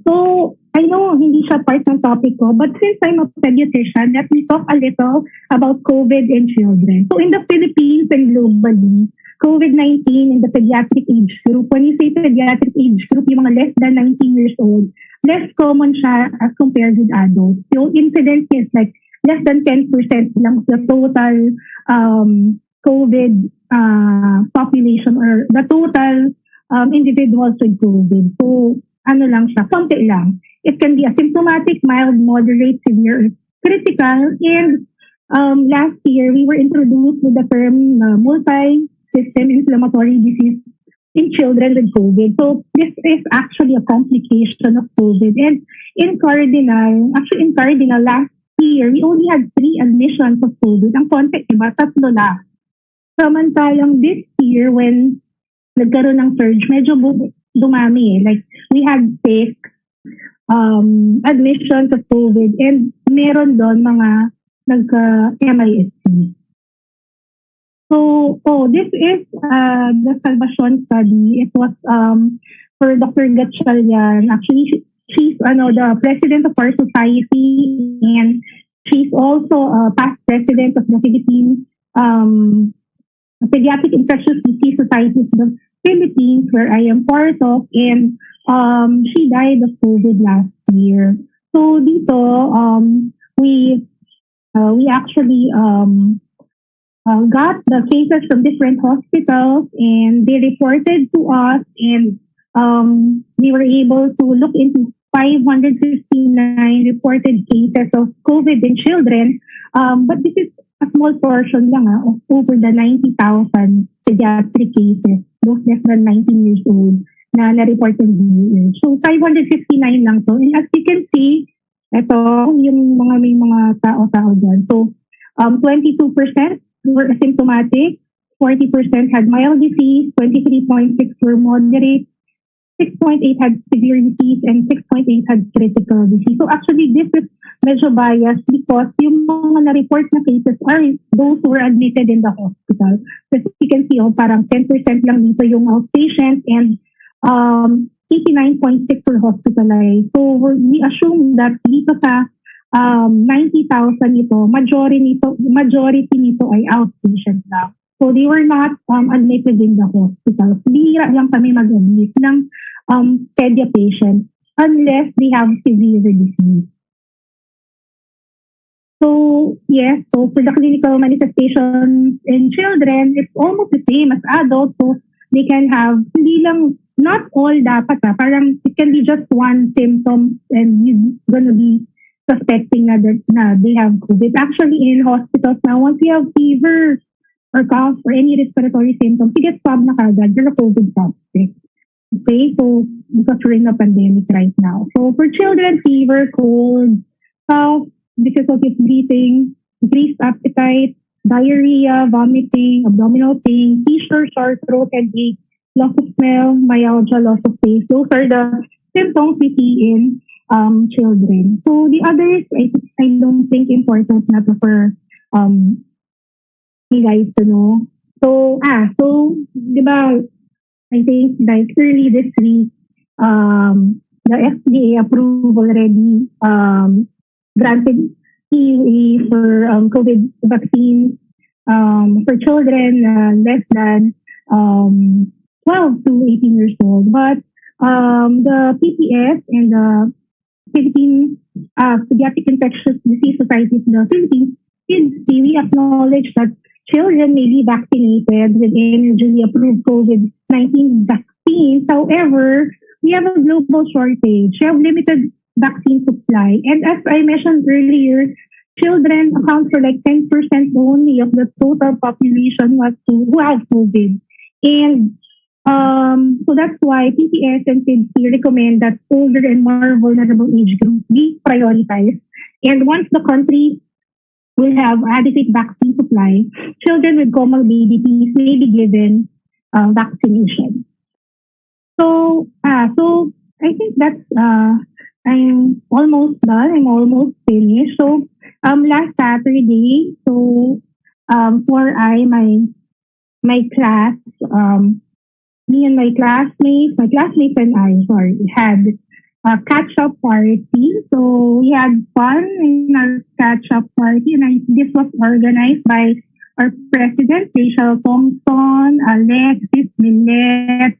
So I know hindi siya part ng topic ko, but since I'm a pediatrician, let me talk a little about COVID in children. So in the Philippines and globally, COVID-19 in the pediatric age group, when you say pediatric age group, yung mga less than 19 years old, less common siya as compared with adults. So incidence is like less than 10% lang the total COVID population or the total individuals with COVID. So lang siya, konti lang. it can be asymptomatic, mild, moderate, severe, or critical. And last year, we were introduced with the term multi-system inflammatory disease in children with COVID. So this is actually a complication of COVID. And in Cardinal last year, we only had 3 admissions of COVID. Ang konti, iba, 3 lang. Samantalang this year, when nagkaroon ng surge, medyo dumami eh. Like, we had 6 admissions of COVID and meron doon mga nagka-MISC. So, this is the Salvacion study. It was for Dr. Gatchalian. Actually, she's the president of our society, and she's also a past president of the Philippine Pediatric Infectious Disease Society of the Philippines, where I am part of, and she died of COVID last year. So dito, we actually got the cases from different hospitals, and they reported to us, and we were able to look into 559 reported cases of COVID in children. But this is a small portion lang of over the 90,000 pediatric cases, those less than 19 years old, na na-report in DOH. So 559 lang to. And as you can see, ito yung may mga tao-tao dyan. So 22% were asymptomatic, 40% had mild disease, 23.6 were moderate, 6.8 had severe disease, and 6.8 had critical disease. So actually, this is medyo biased because yung mga na-report na cases are those who were admitted in the hospital. So you can see, parang 10% lang dito yung outpatient, and 89.6 were hospitalized. So we assume that dito sa 90,000 nito, majority nito ay outpatient lang. So they were not admitted in the hospital. Bihira lang kami mag-admit ng pedia patients unless they have severe disease. So yes, so for the clinical manifestations in children, it's almost the same as adults. So they can have, hindi lang, not all dapat parang it can be just one symptom and you're gonna be suspecting na they have COVID. Actually, in hospitals now, once you have fever or cough or any respiratory symptoms, you get swabbed na kagad. You're a COVID suspect. Okay, so because we're in a pandemic right now. So for children, fever, cold, cough, difficulty breathing, decreased appetite, diarrhea, vomiting, abdominal pain, seizure, sore throat, headache, loss of smell, myalgia, loss of taste. Those are the symptoms we see in children. So the others, I don't think important na to for you guys to know. So diba, I think like early this week, the FDA approved already granted EUA for COVID vaccine for children less than 12 to 18 years old. But the PPS and the Philippine Pediatric Infectious Disease Society of the Philippines, we acknowledge that children may be vaccinated with NGA approved COVID-19 vaccines. However, we have a global shortage. We have limited vaccine supply. And as I mentioned earlier, children account for like 10% only of the total population who have COVID. And so that's why PPS and CDC recommend that older and more vulnerable age groups be prioritized. And once the country will have adequate vaccine supply, children with comorbidities may be given vaccination. So I think that's I'm almost done. I'm almost finished. So last Saturday, my class, me and my classmates and I, had a catch-up party. So we had fun in our catch-up party, and this was organized by our president, Rachel Thompson, Alexis, Millet,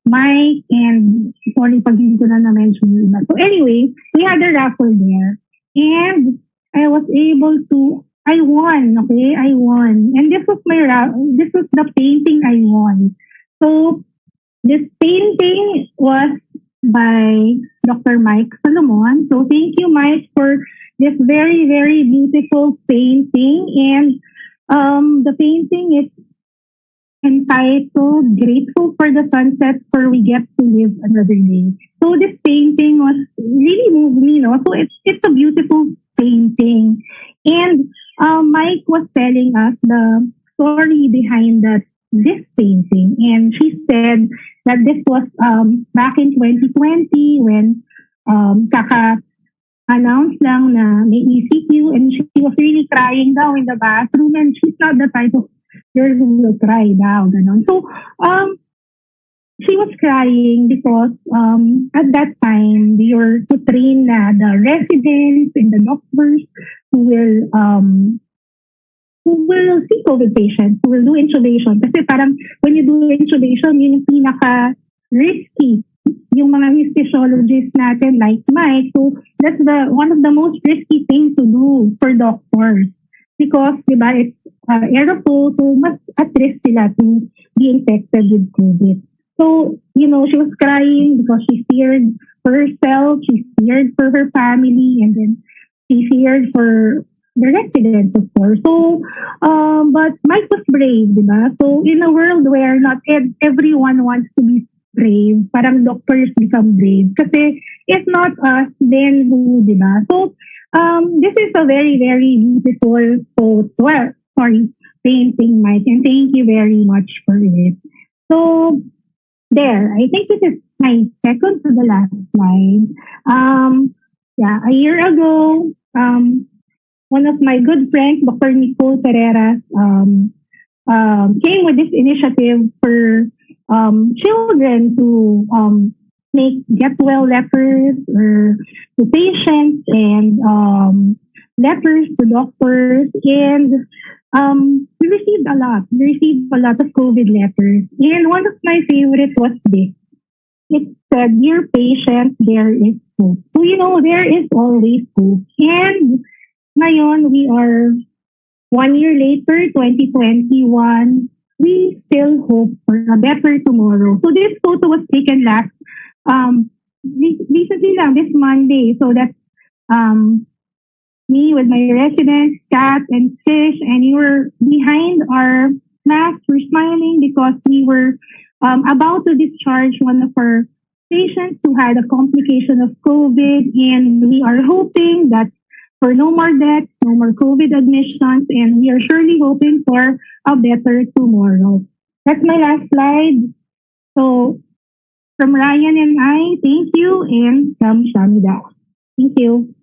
Mike, and sorry pag hindi ko na na-mention yun. So anyway, we had a raffle there, and I won, okay? I won. And this was the painting I won. So this painting was by Dr. Mike Solomon. So thank you, Mike, for this very, very beautiful painting. And the painting is entitled Grateful for the Sunset for We Get to Live Another Day. So this painting was really moved me, no? So it's a beautiful painting. And Mike was telling us the story behind this painting. And she said that this was back in 2020 when kaka-announce lang na may ECQ, and she was really crying daw in the bathroom, and she's not the type of girl who will cry daw, ganon. So, she was crying because at that time, we were to train na the residents and the doctors who will see COVID patients, who will do intubation. Kasi parang when you do intubation, yun yung pinaka-risky. Yung mga anesthesiologists natin like Mike. So that's one of the most risky things to do for doctors. Because, di ba, it's aerosol, so mas at risk sila to be infected with COVID. So, she was crying because she feared for herself, she feared for her family, and then she feared for the residents, of course. So, but Mike was brave, di ba? So, in a world where not everyone wants to be brave, parang doctors become brave. Kasi if not us, then who, di ba? So, this is a very, very beautiful painting, Mike, and thank you very much for it. So, there, I think this is my second to the last slide. A year ago, one of my good friends, Dr. Nicole Pereira, came with this initiative for children to make get well letters or to patients and letters to doctors, and we received a lot. We received a lot of COVID letters, and one of my favorites was this. It said, "Dear patient, there is hope." So there is always hope, and ngayon we are 1 year later, 2021. We still hope for a better tomorrow. So this photo was taken last recently lang, this Monday. So that's me with my residents, Kat and Fish, and we were behind our masks. We're smiling because we were about to discharge one of our patients who had a complication of COVID, and we are hoping that for no more deaths, no more COVID admissions, and we are surely hoping for a better tomorrow. That's my last slide. So, from Ryan and I, thank you, and kamsahamnida. Thank you.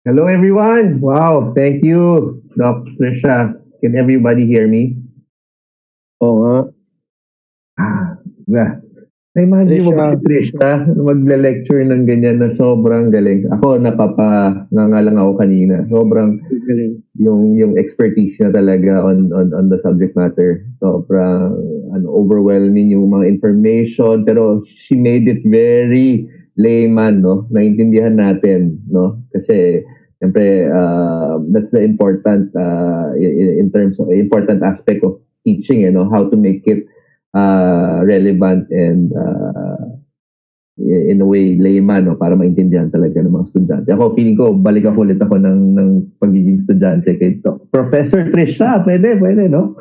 Hello, everyone. Wow, thank you, Doc Tricia. Can everybody hear me? Oo nga. Na-imagine mo ba si Tricia magle-lecture ng ganyan na sobrang galing? Ako, napapanganga lang ako kanina. Sobrang yung expertise niya talaga on the subject matter. Sobrang overwhelming yung mga information, pero she made it very layman, no? Naintindihan natin, no? Kasi siyempre, that's the important in terms of important aspect of teaching, how to make it relevant and in a way layman, no, para maintindihan talaga ng mga estudyante. Ako, feeling ko, balik ako ulit ako ng pagiging estudyante kay Professor Tricia. Pwede, no?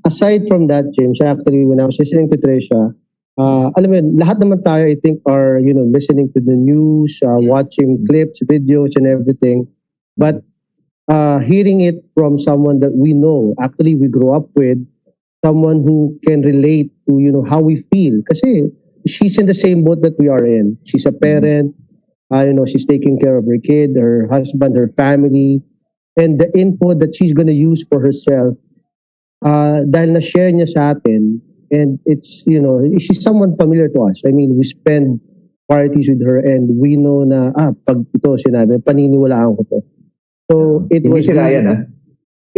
Aside from that, James, actually, when I was listening to Tricia, alam mo yun, lahat naman tayo, I think, are, listening to the news, watching clips, videos, and everything. But hearing it from someone that we know, actually we grew up with, someone who can relate to, how we feel. Kasi she's in the same boat that we are in. She's a parent, she's taking care of her kid, her husband, her family, and the info that she's gonna use for herself, dahil na-share niya sa atin, and it's, she's someone familiar to us. I mean, we spend parties with her and we know na, pag ito sinabi, paniniwalaan ko to. So, it Hindi was... si Ryan,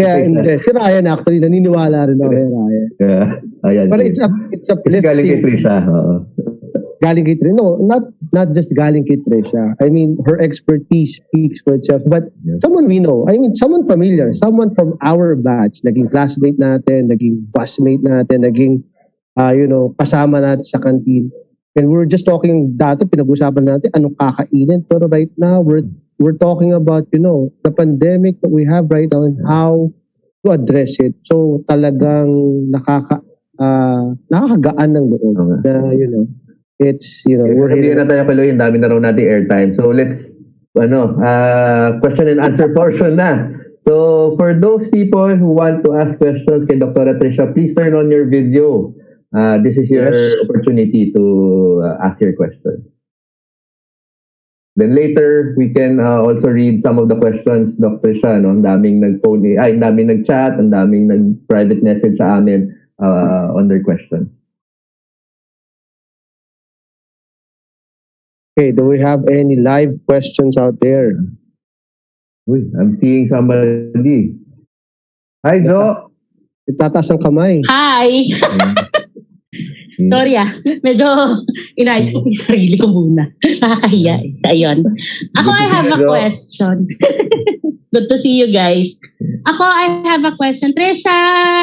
Kaya hindi. Si Ryan actually, naniniwala rin ako kay Ryan. Yeah. Ayan. But it's a Kasi galing kay flip thing. Tricia. Oo. Galing kay Tricia. No, not just galing kay Tricia. I mean, her expertise speaks for itself. But someone we know, I mean, someone familiar, someone from our batch, naging classmate natin, naging busmate natin, naging, kasama natin sa canteen. And we're just talking dati, pinag-usapan natin, anong kakainin. Pero right now, we're talking about, the pandemic that we have right now and how to address it. So, talagang nakakagaan ng loob. Na, it's, we're Hindi na tayo kaloy, ang dami na raw natin airtime. So, let's, question and answer portion na. So, for those people who want to ask questions kay Dr. Tricia, please turn on your video. This is your opportunity to ask your question. Then later, we can also read some of the questions, Dr. Tricia. No? Ang daming ang daming nag-chat, ang daming nag-private message sa amin on their question. Okay, do we have any live questions out there? Uy, I'm seeing somebody. Hi, Jo! Itataas ang kamay. Hi! Sorry medyo inayos ko yung sarili ko muna. Nakakahiya Ayun. Ako, I have a question. Good to see you guys. Ako, I have a question. Tricia,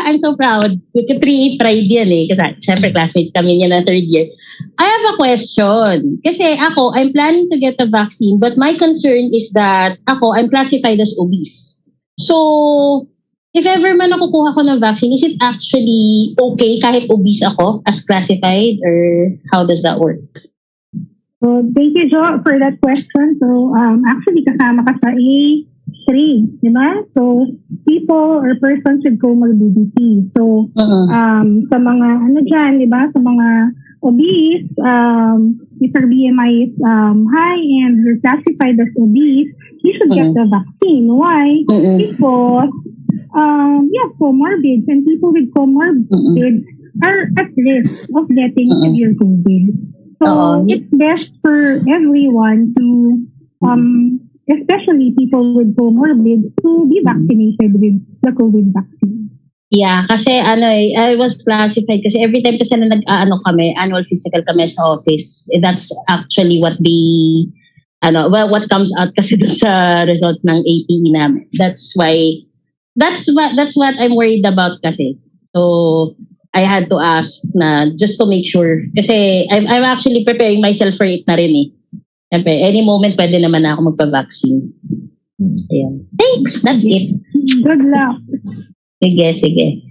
I'm so proud. We could tried yan kasi syempre classmate kami niya na third year. I have a question. Kasi ako, I'm planning to get the vaccine but my concern is that I'm classified as obese. So, if ever man nakukuha ko ng vaccine, is it actually okay kahit obese ako as classified or how does that work? So, thank you, Jo, for that question. So, actually, kasama ka sa A3, di ba? So, people or persons with comorbidity. So, sa mga, dyan, di ba? Sa mga obese, if your BMI is high and you're classified as obese, you should get the vaccine. Why? Because, comorbids and people with comorbids are at risk of getting severe COVID. So it's best for everyone to, especially people with comorbids, to be vaccinated with the COVID vaccine. Yeah, kasi I was classified kasi every time kasi na kami, annual physical kami sa office, that's actually what what comes out kasi dun sa results ng APE namin. That's what I'm worried about kasi. So, I had to ask na just to make sure. Kasi I'm actually preparing myself for it na rin Siyempre, any moment pwede naman ako magpa-vaccine. Ayan. Thanks! That's it. Good luck. Sige.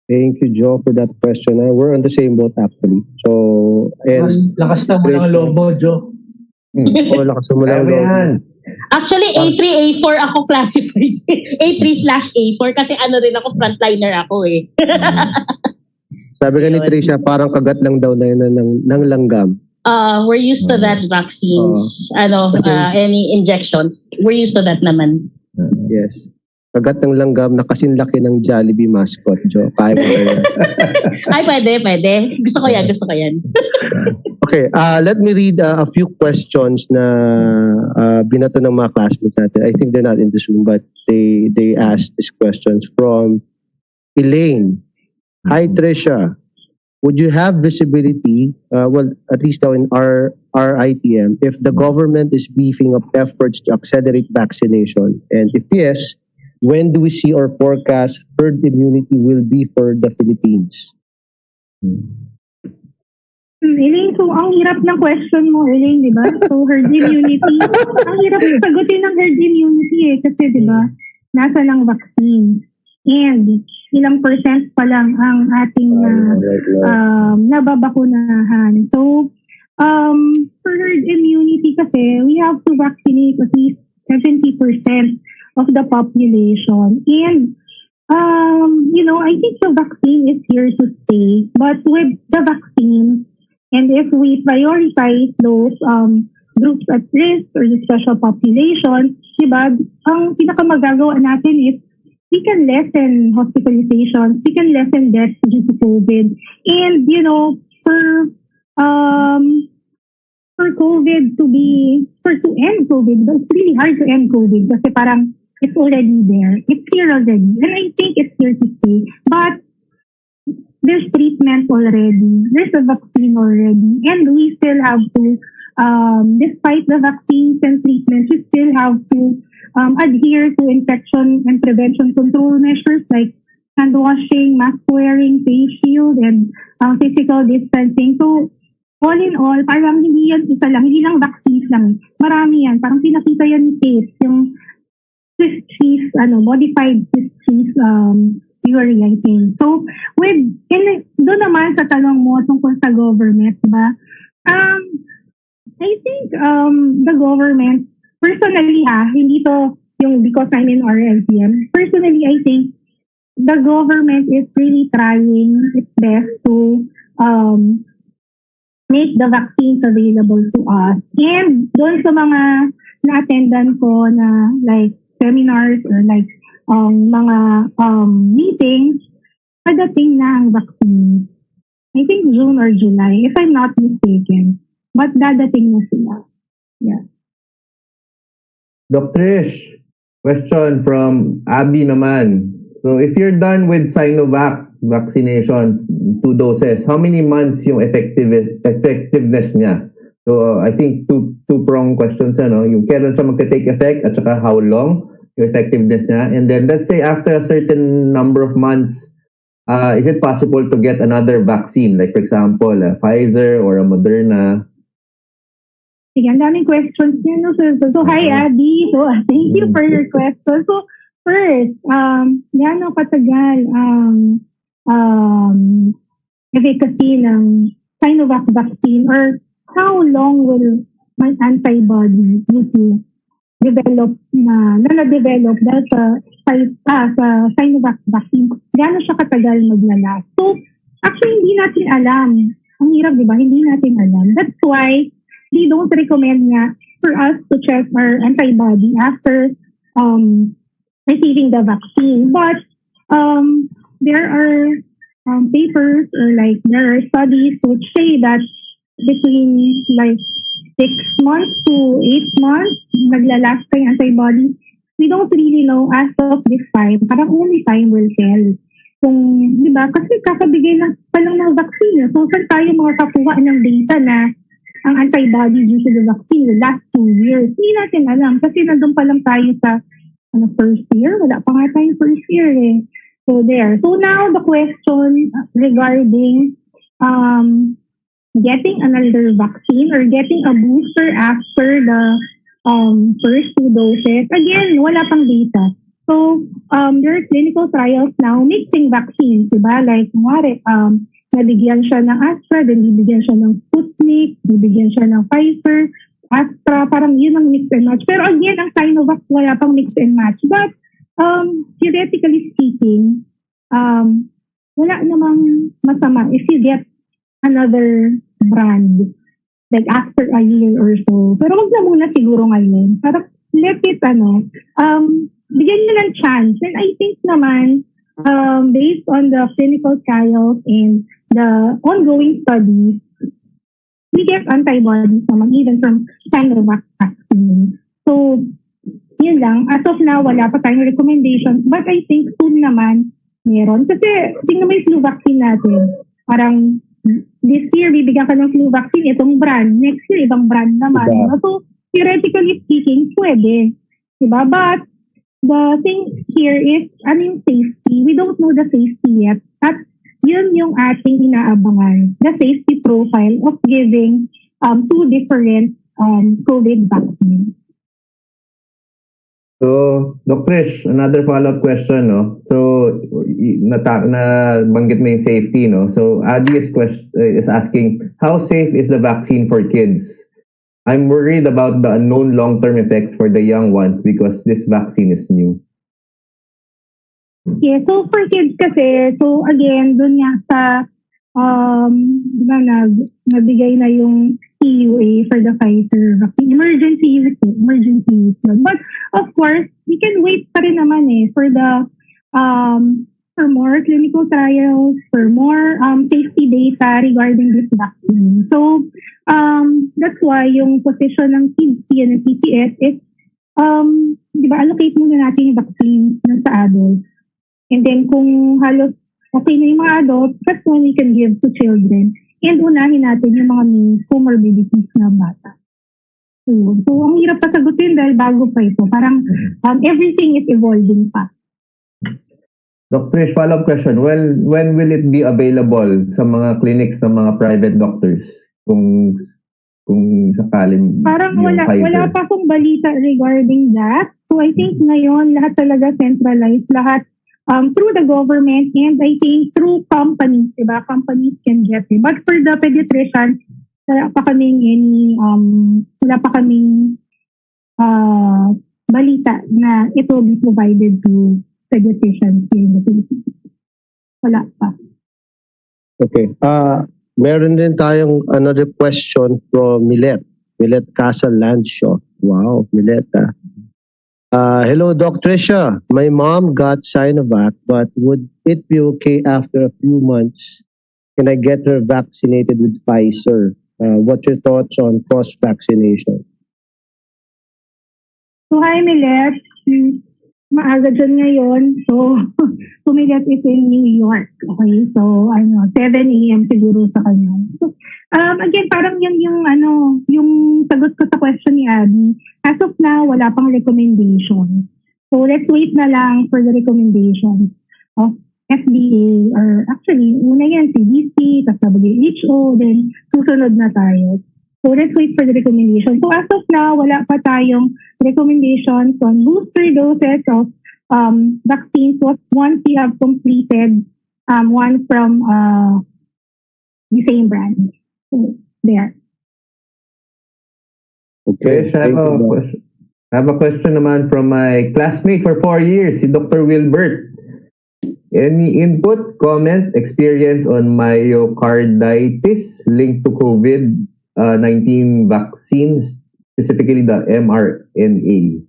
Thank you, Joe, for that question. We're on the same boat actually. So, lakas na mo ng loob mo, Joe. Lakas mo ng loob. Actually, A3, A4 ako classified. A3/A4 kasi rin ako, frontliner ako Sabi ka ni Tricia, parang kagat lang daw na yun ng langgam. We're used to that vaccines. Any injections. We're used to that naman. Yes. Kagat ng langgam na kasing laki ng Jollibee mascot, Joe. Kaya mo yan. Ay, pwede. Gusto ko yan. Okay, let me read a few questions na binato ng mga classmates natin. I think they're not in this room, but they asked these questions from Elaine. Hi, Tricia. Would you have visibility, at least now in our ITM, if the government is beefing up efforts to accelerate vaccination? And if yes, when do we see or forecast herd immunity will be for the Philippines? Elaine, so ang hirap ng question mo, Elaine, di ba? So herd immunity, ang hirap sagutin ng herd immunity kasi di ba, nasa ng vaccine. And ilang percent pa lang ang ating nababakunahan. So, for herd immunity kasi, we have to vaccinate at least 70% of the population. And, I think the vaccine is here to stay. But with the vaccine, and if we prioritize those groups at risk or the special population, diba, ang pinakamagagawa natin is we can lessen hospitalizations, we can lessen deaths due to COVID. And, for end COVID, but it's really hard to end COVID kasi parang It's already there. It's here already. And I think it's here to stay. But there's treatment already. There's a vaccine already. And we still have to, despite the vaccines and treatments, we still have to adhere to infection and prevention control measures like hand washing, mask wearing, face shield, and physical distancing. So, all in all, parang hindi yan isa lang, hindi lang vaccines lang. Marami yan. Parang pinakita yan ni Kate, yung Swiss cheese, modified Swiss cheese theory, I think. So, doon naman sa tanong mo tungkol sa government, diba? I think the government, personally hindi to yung because I'm in RLTM, personally, I think the government is really trying its best to make the vaccines available to us. And doon sa mga na-attendan ko na like seminars or like mga meetings, padating na ang vaccine. I think June or July, if I'm not mistaken. But dadating na sila. Yeah. Dr. Trish, question from Abby naman. So if you're done with Sinovac vaccination, 2 doses, how many months yung effectiveness niya? So I think two-prong questions, yung kailan siya magte-take effect at saka how long yung effectiveness niya. And then let's say after a certain number of months, is it possible to get another vaccine? Like for example, a Pfizer or a Moderna? Sige, ang daming questions niya. No? So hi, Abby. So, thank you for your question. So, first, gaano katagal efficacy ng Sinovac vaccine or how long will my antibody need to develop na-develop dahil sa Sinovac vaccine? Gaano siya katagal maglalast? So, actually, hindi natin alam. Ang hirap, di ba? Hindi natin alam. That's why they don't recommend nga for us to check our antibody after receiving the vaccine. But there are papers or like there are studies which say that between like 6 months to 8 months, naglalast pa yung antibody. We don't really know as of this time. Parang only time will tell. Kung, di ba? Kasi kakabigay pa lang ng vaccine. So, saan tayo makakakuha ng data na ang antibody due to the vaccine will last 2 years? Hindi natin alam. Kasi nandun pa lang tayo sa first year. Wala pa nga tayong first year eh. So, there. So, now the question regarding getting another vaccine or getting a booster after the first 2 doses, again, wala pang data. So, there are clinical trials now mixing vaccines, diba? Like, nabigyan siya ng Astra, then bibigyan siya ng Sputnik, bibigyan siya ng Pfizer, Astra, parang yun ang mix and match. Pero again, ang Sinovac, wala pang mix and match. But, theoretically speaking, wala namang masama if you get another brand like after a year or so. Pero wag na muna siguro ngayon. Parang let it, bigyan nyo ng chance. And I think naman, based on the clinical trials and the ongoing studies, we get antibodies naman even from Sinovac vaccine. So, yun lang. As of now, wala pa tayong recommendations. But I think soon naman, meron. Kasi, tingnan mo yung flu vaccine natin. Parang, this year, bibigyan ka ng flu vaccine, itong brand. Next year, ibang brand naman. Diba? So, theoretically speaking, pwede. Diba? But, the thing here is, yung safety? We don't know the safety yet. At yun yung ating inaabangan. The safety profile of giving 2 different COVID vaccines. So, Dr. Trish, another follow-up question, no? So, nabanggit mo yung safety, no? So, Adi is asking, how safe is the vaccine for kids? I'm worried about the unknown long-term effects for the young ones because this vaccine is new. Yeah, so for kids kasi, so again, dun nga sa, diba, nabigay na yung EUA for the Pfizer vaccine. Emergency use. But of course, we can wait pa rin naman for the for more clinical trials, for more safety data regarding this vaccine. So that's why yung position ng kids and PCS is di ba, allocate muna natin yung vaccine dun sa adults. And then kung halos okay na yung mga adults, that's when we can give to children. And unahin natin yung mga may comorbidities na bata. So, ang hirap pa sagutin dahil bago pa ito. Parang everything is evolving pa. Dr. follow-up question. When will it be available sa mga clinics ng mga private doctors? Kung sakaling parang yung Pfizer. Wala pa akong balita regarding that. So, I think ngayon, lahat talaga centralized. Lahat through the government and I think through companies. Diba? Companies can get it. But for the pediatricians, wala pa kaming balita na it will be provided to pediatricians here in the Philippines. Wala pa. Okay. Meron din tayong another question from Milet Casalancio. Wow, Milet. Hello, Doc Tricia. My mom got Sinovac, but would it be okay after a few months? Can I get her vaccinated with Pfizer? What's your thoughts on cross-vaccination? So, hi, Milet. Maaga dyan ngayon. So, Milet is in New York. Okay? So, 7 a.m. siguro sa kanya. So, again, parang yun yung sagot ko sa question ni Abby. As of now, wala pang recommendation. So, let's wait na lang for the recommendations of FDA or actually, una yan, CDC, tapos WHO, then susunod na tayo. So let's wait for the recommendation. So as of now, wala pa tayong recommendations on booster doses of vaccines once we have completed one from the same brand. So there. Okay, so I have a question naman from my classmate for 4 years, si Dr. Wilbert. Any input, comment, experience on myocarditis linked to COVID-19 vaccine, specifically the mRNA?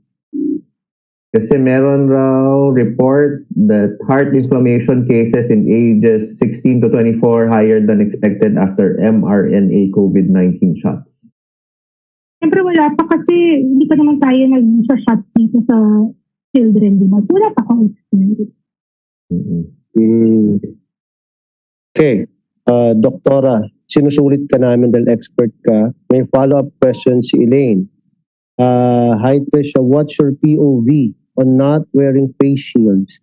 Kasi meron raw report that heart inflammation cases in ages 16 to 24 higher than expected after mRNA COVID-19 shots. Siyempre wala pa kasi hindi pa naman tayo nag-shot dito sa children, di ba? Wala pa akong experience. Okay. Doktora, sinusulit ka namin dahil expert ka. May follow-up question si Elaine. Hi Tricia, what's your POV on not wearing face shields?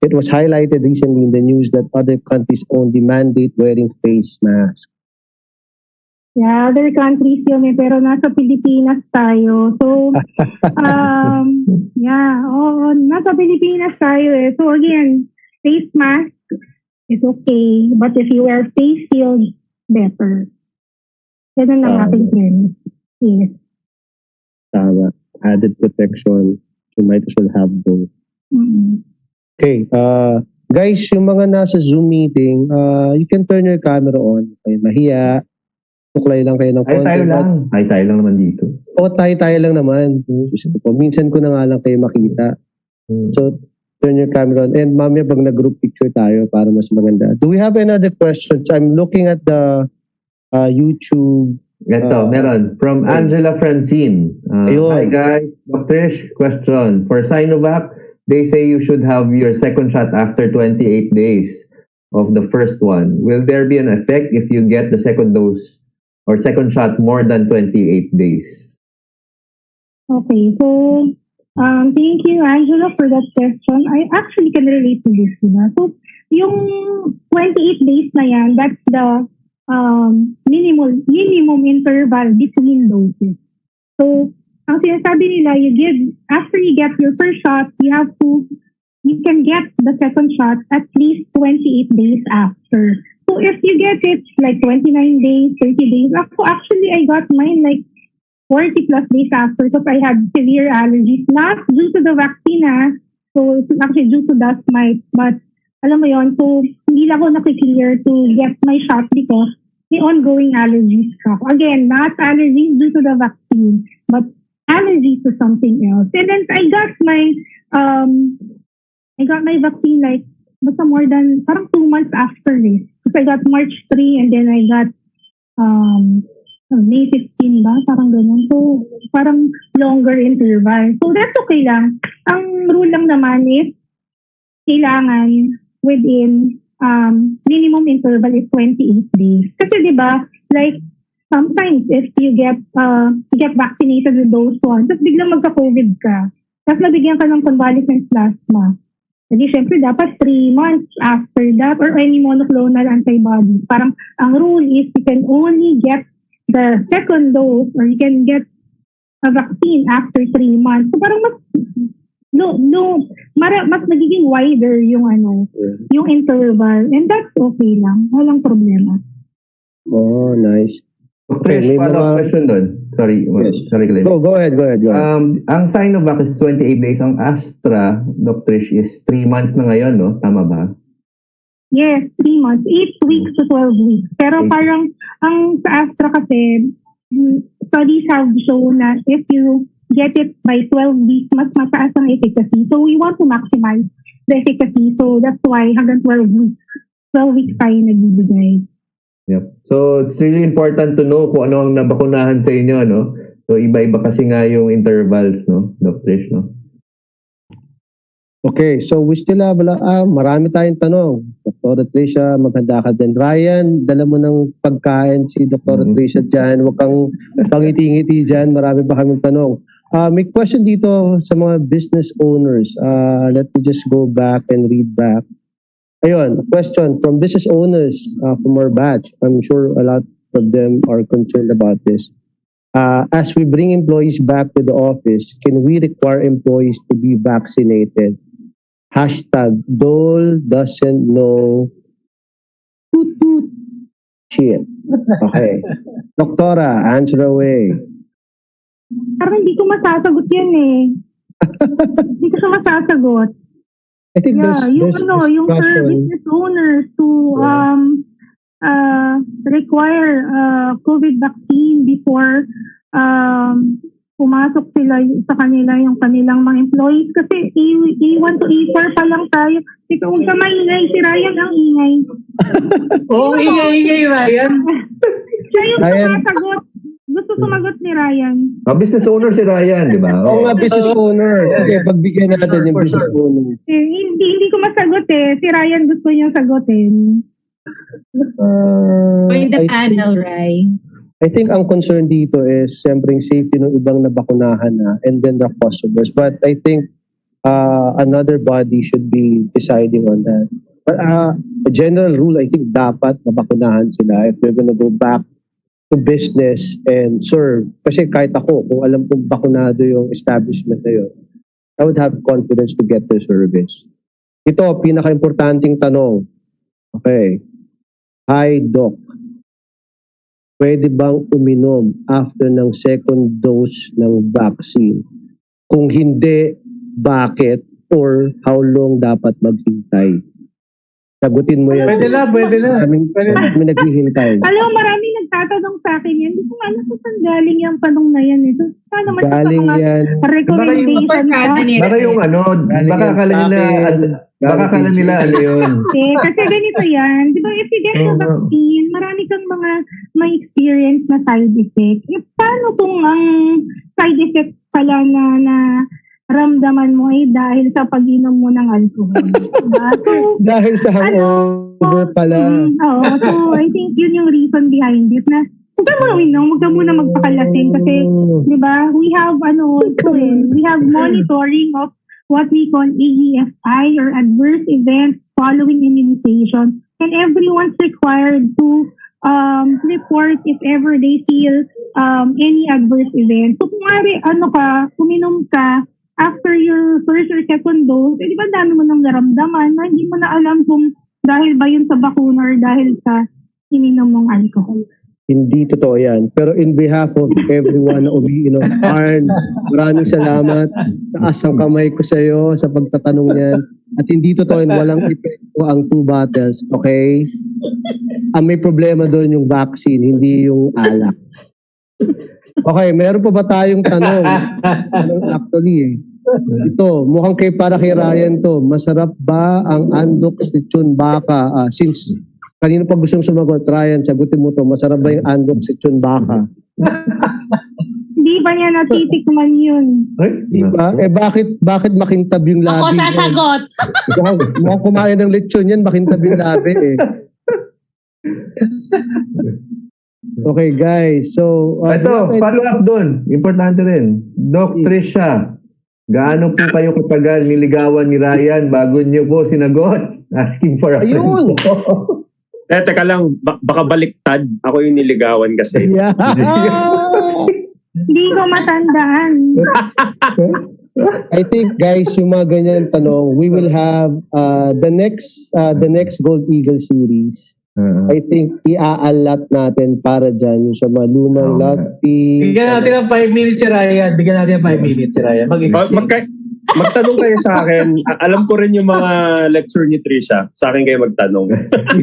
It was highlighted recently in the news that other countries only mandate wearing face masks. Yeah, other countries yun pero nasa Pilipinas tayo. So, nasa Pilipinas tayo eh. So again, face mask is okay. But if you wear face shield, better. Yan ang ating premise. Yes. Added protection. You might as well have both. Mm-hmm. Okay. Guys, yung mga nasa Zoom meeting, you can turn your camera on. Okay, mahiya. Tuklay lang kayo ng konti. Ay, tayo lang naman dito. O, tayo lang naman. Minsan ko na nga lang kayo makita. So, turn your camera on. And mamaya pag nag-group picture tayo para mas maganda. Do we have another questions? I'm looking at the YouTube. Ito, meron. From Angela Francine. Hi guys. Dr. Question. For Sinovac, they say you should have your second shot after 28 days of the first one. Will there be an effect if you get the second dose or second shot more than 28 days? Okay, so thank you, Angela, for that question. I actually can relate to this. So, yung 28 days na yan, that's the minimum interval between doses. So, ang sinasabi nila, after you get your first shot, you can get the second shot at least 28 days after. So if you get it like 29 days, 30 days, actually I got mine like 40 plus days after because I had severe allergies, not due to the vaccine so it's actually due to dust mite, but alam mo yon, so hindi lang ako nakiklear to get my shot because may ongoing allergies ako. Again, not allergies due to the vaccine, but allergies to something else. And then I got my vaccine like basta more than parang 2 months after this. Because I got March 3 and then I got May 15 ba? Parang ganun. So, parang longer interval. So, that's okay lang. Ang rule lang naman is, kailangan within minimum interval is 28 days. Kasi di ba, like, sometimes if you get vaccinated with those ones, tapos biglang magka-COVID ka, tapos nabigyan ka ng convalescent plasma, hindi, syempre, dapat 3 months after that or any monoclonal antibodies. Parang, ang rule is you can only get the second dose or you can get a vaccine after 3 months. So, parang mas nagiging wider yung yung interval. And that's okay lang. Walang problema. Oh, nice. Okay, may follow-up mga- question doon. Sorry, Yes. sorry Glenn. Go ahead. Ang Sinovac is 28 days. Ang Astra, Dr. Trish, is 3 months na ngayon, no? Tama ba? Yes, 3 months. 8 weeks to 12 weeks. Pero parang, ang sa Astra kasi, studies have shown na if you get it by 12 weeks, mas mataas ang efficacy. So, we want to maximize the efficacy. So, that's why hanggang 12 weeks. 12 weeks tayo nagbibigay. Yep. So, it's really important to know kung ano ang nabakunahan sa inyo, no? So, iba-iba kasi nga yung intervals, no? Dr. Trish, no? Okay, so we still have marami tayong tanong. Dr. Tricia, maganda ka din. Ryan, dala mo ng pagkain si Dr. Tricia dyan. Huwag kang pangiti-ngiti dyan. Marami pa kaming tanong. May question dito sa mga business owners. Let me just go back and read back. Ayun, question from business owners from our batch. I'm sure a lot of them are concerned about this. As we bring employees back to the office, can we require employees to be vaccinated? #Dole doesn't know. Toot toot. Shit. Okay. Doktora, answer away. Parang hindi ko masasagot yan eh. Hindi ko siya masasagot. I think Yeah, yung business owners to require COVID vaccine before pumasok sila sa kanila yung kanilang mga employees kasi A1 to A4 pa lang tayo. Ikaw huwag ka maingay, si Ryan ang ingay. ingay, Ryan. Siya yung Ryan. sumasagot. Gusto sumagot ni Ryan. Business owner si Ryan, di ba? Oo nga, business owner. Sige, pagbigyan natin yung business owner. Hindi ko masagot eh. Si Ryan gusto niyang sagutin. For the I panel, right? I think ang concern dito is siyempre yung safety ng ibang nabakunahan na and then the customers. But I think another body should be deciding on that. But a general rule, I think dapat mabakunahan sila if they're gonna go back to business and serve. Kasi kahit ako, kung alam kong bakunado yung establishment na yun, I would have confidence to get the service. Ito, pinaka-importanting tanong. Okay. Hi, Doc. Pwede bang uminom after ng second dose ng vaccine? Kung hindi, bakit? Or how long dapat maghintay? Sagutin mo yan. Pwede na. Kami naghihintay. Alam, marami nagtatanong sa akin yan. Hindi ko alam kung saan galing yung tanong na yan. So, sana naman Galing sa mga yan. recommendation. Baka yung baka akala nila ano yun. Kasi ganito yan. Di ba, if you get the vaccine, marami kang mga may experience na side effect. Paano kung ang side effect pala na ramdaman mo ay dahil sa pag-inom mo ng alcohol? Diba? So, Dahil sa hangover pala. Oo. So, I think yun yung reason behind it na huwag ka muna uminom, huwag ka muna magpakalasing kasi, di ba, we have monitoring of what we call AEFI or adverse events following immunization. And everyone's required to report if ever they feel any adverse event. So, kung uminom ka, after your first or second dose, di ba dami mo nang naramdaman na hindi mo na alam kung dahil ba yun sa bakuna or dahil sa ininom mong alcohol. Hindi totoo yan. Pero in behalf of everyone na umiinom, Arn, maraming salamat. Taas ang kamay ko sa iyo sa pagtatanong niyan. At hindi totoo yan, walang epekto ang 2 bottles. Okay? Ang may problema doon yung vaccine, hindi yung alak. Okay, meron pa ba tayong tanong? Actually, ito, mukhang para kay Ryan to. Masarap ba ang andok lechon baka? Since kanino pa gustong sumagot, Ryan, sagutin mo to. Masarap ba yung andok lechon baka? Hindi pa niya natitikman yun. Ay, Bakit makintab yung labi? Ako sasagot. Mukhang kumain ng lechon yan, makintab yung labi eh. Okay guys, so... Ito, follow up dun. Importante rin. Doc Tricia, gaano po kayo katagal niligawan ni Ryan bago niyo po sinagot? Asking for a friend. Ayun! Teka lang, baka baliktad. Ako yung niligawan kasi. Yeah. Hindi ko matandaan. I think guys, yung mga ganyan tanong, we will have the next Gold Eagle series. I think i-allot natin para dyan yung sa mga lumang lottery. Bigyan natin ng 5 minutes si Ryan. Bigyan natin ng 5 minutes si Ryan. Magtanong kayo sa akin. Alam ko rin yung mga lecture ni Tricia. Sa akin kayo magtanong.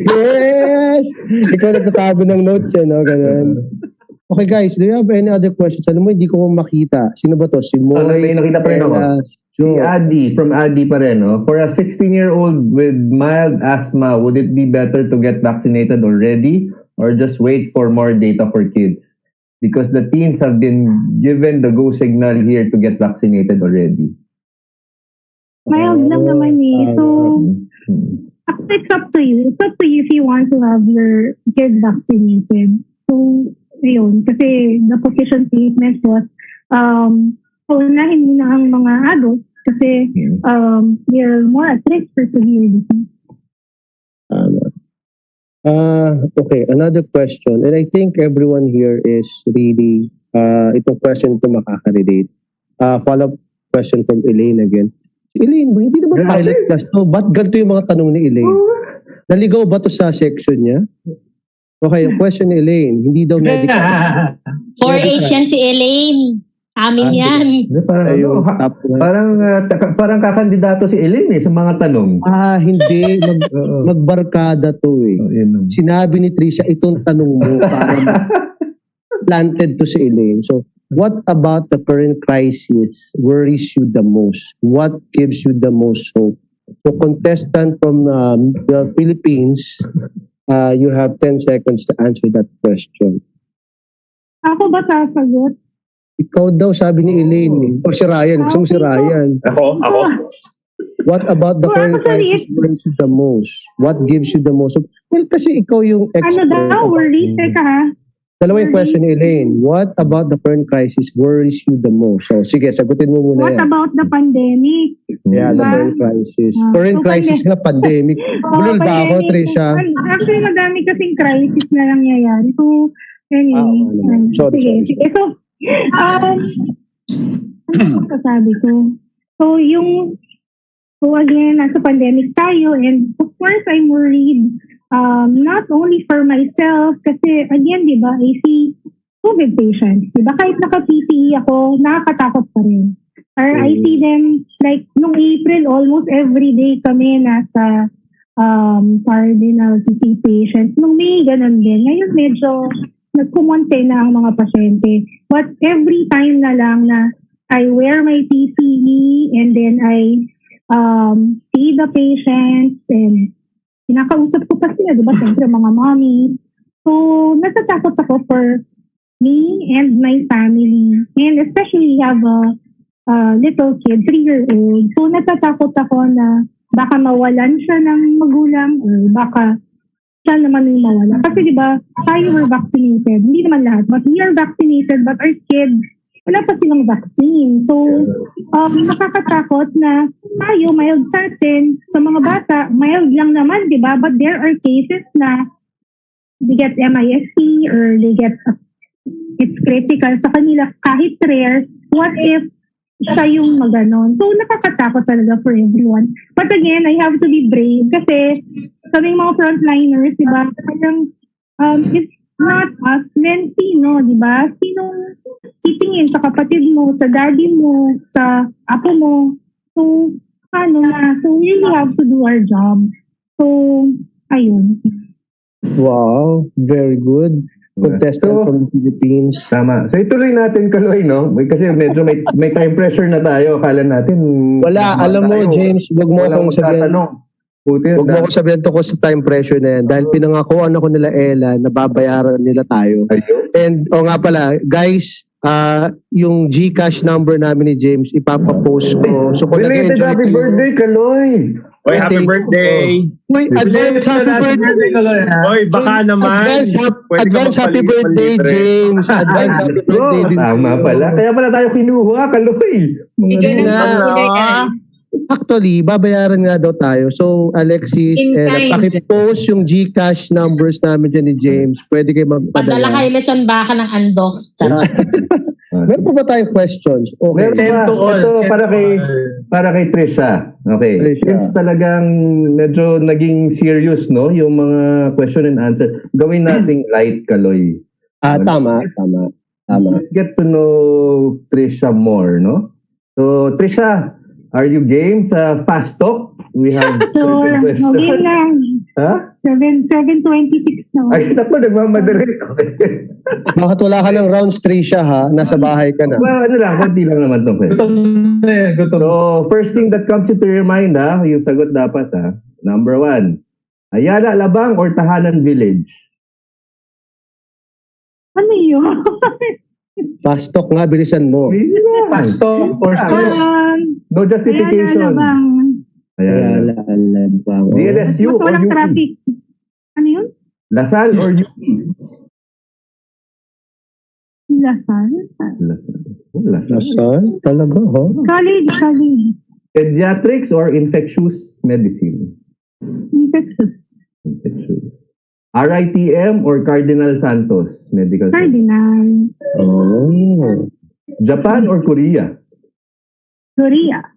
Yes! Ikaw nagtatago ng notes no? Ganun. Okay guys, do you have any other questions? Alam mo, hindi ko makita. Sino ba to? Si Moy? May nakita pa rin ako. Si Adi, from Adi pa rin. No? For a 16-year-old with mild asthma, would it be better to get vaccinated already or just wait for more data for kids? Because the teens have been given the go signal here to get vaccinated already. Mild lang naman eh. So, it's up to you. It's up to you if you want to have your kids vaccinated. So, ayun. Kasi the position statement was, unahin mo na ang mga adults kasi they're more at risk for severe disease. Okay, another question. And I think everyone here is really, itong question to makaka-relate. Follow-up question from Elaine again. Elaine, hindi naman pilot class to. Ba't ganito yung mga tanong ni Elaine? Naligaw ba to sa section niya? Okay, yung question ni Elaine, hindi daw medical. 4H yan si Elaine. Amin yan. Parang kakandidato si Elaine sa mga tanong. Hindi. Magbarkada to eh. Sinabi ni Tricia, itong tanong mo para planted to si Elaine. So, what about the current crisis worries you the most? What gives you the most hope? So, contestant from the Philippines, you have 10 seconds to answer that question. Ako ba sasagot? Ikaw daw, sabi ni Elaine. O si Ryan. Gusto mo si Ryan. Ako? What about the current crisis worries you the most? What gives you the most hope? Well, kasi ikaw yung expert. Ano daw? Worries ka ha? Dalawa yung question ni Elaine. What about the current crisis worries you the most? So, sige, sagutin mo muna What about the pandemic? Yeah, the current crisis. Current crisis na pandemic. Bulol ba ako, Tricia? Actually, madami kasing crisis na nangyayari. So, anyway. Sorry. Sige. So, ano sasabi ko? So, again, nasa pandemic tayo and of course, I'm worried. Not only for myself, kasi again, di ba, I see COVID patients. Di ba, kahit naka-PPE ako, nakakatakot pa rin. Or I see them, like, nung April, almost every day kami nasa cardinal CT patients. Nung May, ganun din. Ngayon, medyo nagkumonte na ang mga pasyente. But every time na lang na I wear my PPE and then I see the patients and kinakausap ko pa sila, diba? Siyempre, mga mommy. So, natatakot ako for me and my family. And especially, have a little kid, 3-year-old. So, natatakot ako na baka mawalan siya ng magulang o baka siya naman yung mawala. Kasi diba, tayo were vaccinated. Hindi naman lahat, but we are vaccinated, but our kids, wala pa silang vaccine. So, nakakatakot na tayo, mild sa atin, sa mga bata, mild lang naman, di ba? But there are cases na they get MISC or they get, it's critical sa kanila, kahit rare. What if siya yung maganon? So, nakakatakot talaga for everyone. But again, I have to be brave kasi kaming mga frontliners, di ba? It's not us, then sino, di ba? Sino titingin sa kapatid mo, sa daddy mo, sa apo mo. So, so we really have to do our job. So, ayun. Wow, very good. Contestant from the Philippines. Tama. So ituloy natin, Kaloy, no? Kasi medyo may time pressure na tayo. Akala natin... Wala, alam mo, James, wag mo akong sabihin. Puti, Huwag mo ako sabihin ko sa time pressure na yan. Dahil pinangakuan ako nila Ella na babayaran nila tayo. And, nga pala, guys, yung GCash number namin ni James, ipapapost ko. So, kung Belated happy birthday, Kaloy! Oy, happy birthday! Uy, advance happy birthday! Oy, baka naman. Advance happy birthday, James. Advance happy birthday din. Tama pala. Kaya pala tayo kinuha, Kaloy. Bigay ng Actually, babayaran nga daw tayo. So, Alexis, pakipost yung GCash numbers namin dyan ni James. Pwede kayo magpadala. Padala kayo lechon baka ng undox. Charot. Meron pa ba tayong questions? Okay. Ito para kay Tricia. Okay. Tricia. Since talagang medyo naging serious, no, yung mga question and answer, gawin nating light, Kaloy. Tama. Get to know Tricia more, no? So, Tricia, are you game sa fast talk? We have Sure. questions. Okay lang. Ha? 7:26 na. Ay, naku, nagmamadali. Bakit wala ka ng rounds, Tricia, ha? Nasa bahay ka na. Well, ano lang, konti lang naman itong question. So, first thing that comes into your mind, ha? Yung sagot dapat, ha? Number 1. Ayala, Labang, or Tahanan Village? Ano yun? Fast talk nga, bilisan mo. Fast talk or no justification. Ayala, Labang. DLSU or walang UP? traffic. Ano yun? Lasal or UP? Lasal? Lasal? Talaga, ha? College. Pediatrics or infectious medicine? Infectious. RITM or Cardinal Santos Medical Center? Cardinal. Oh. Japan or Korea? Korea.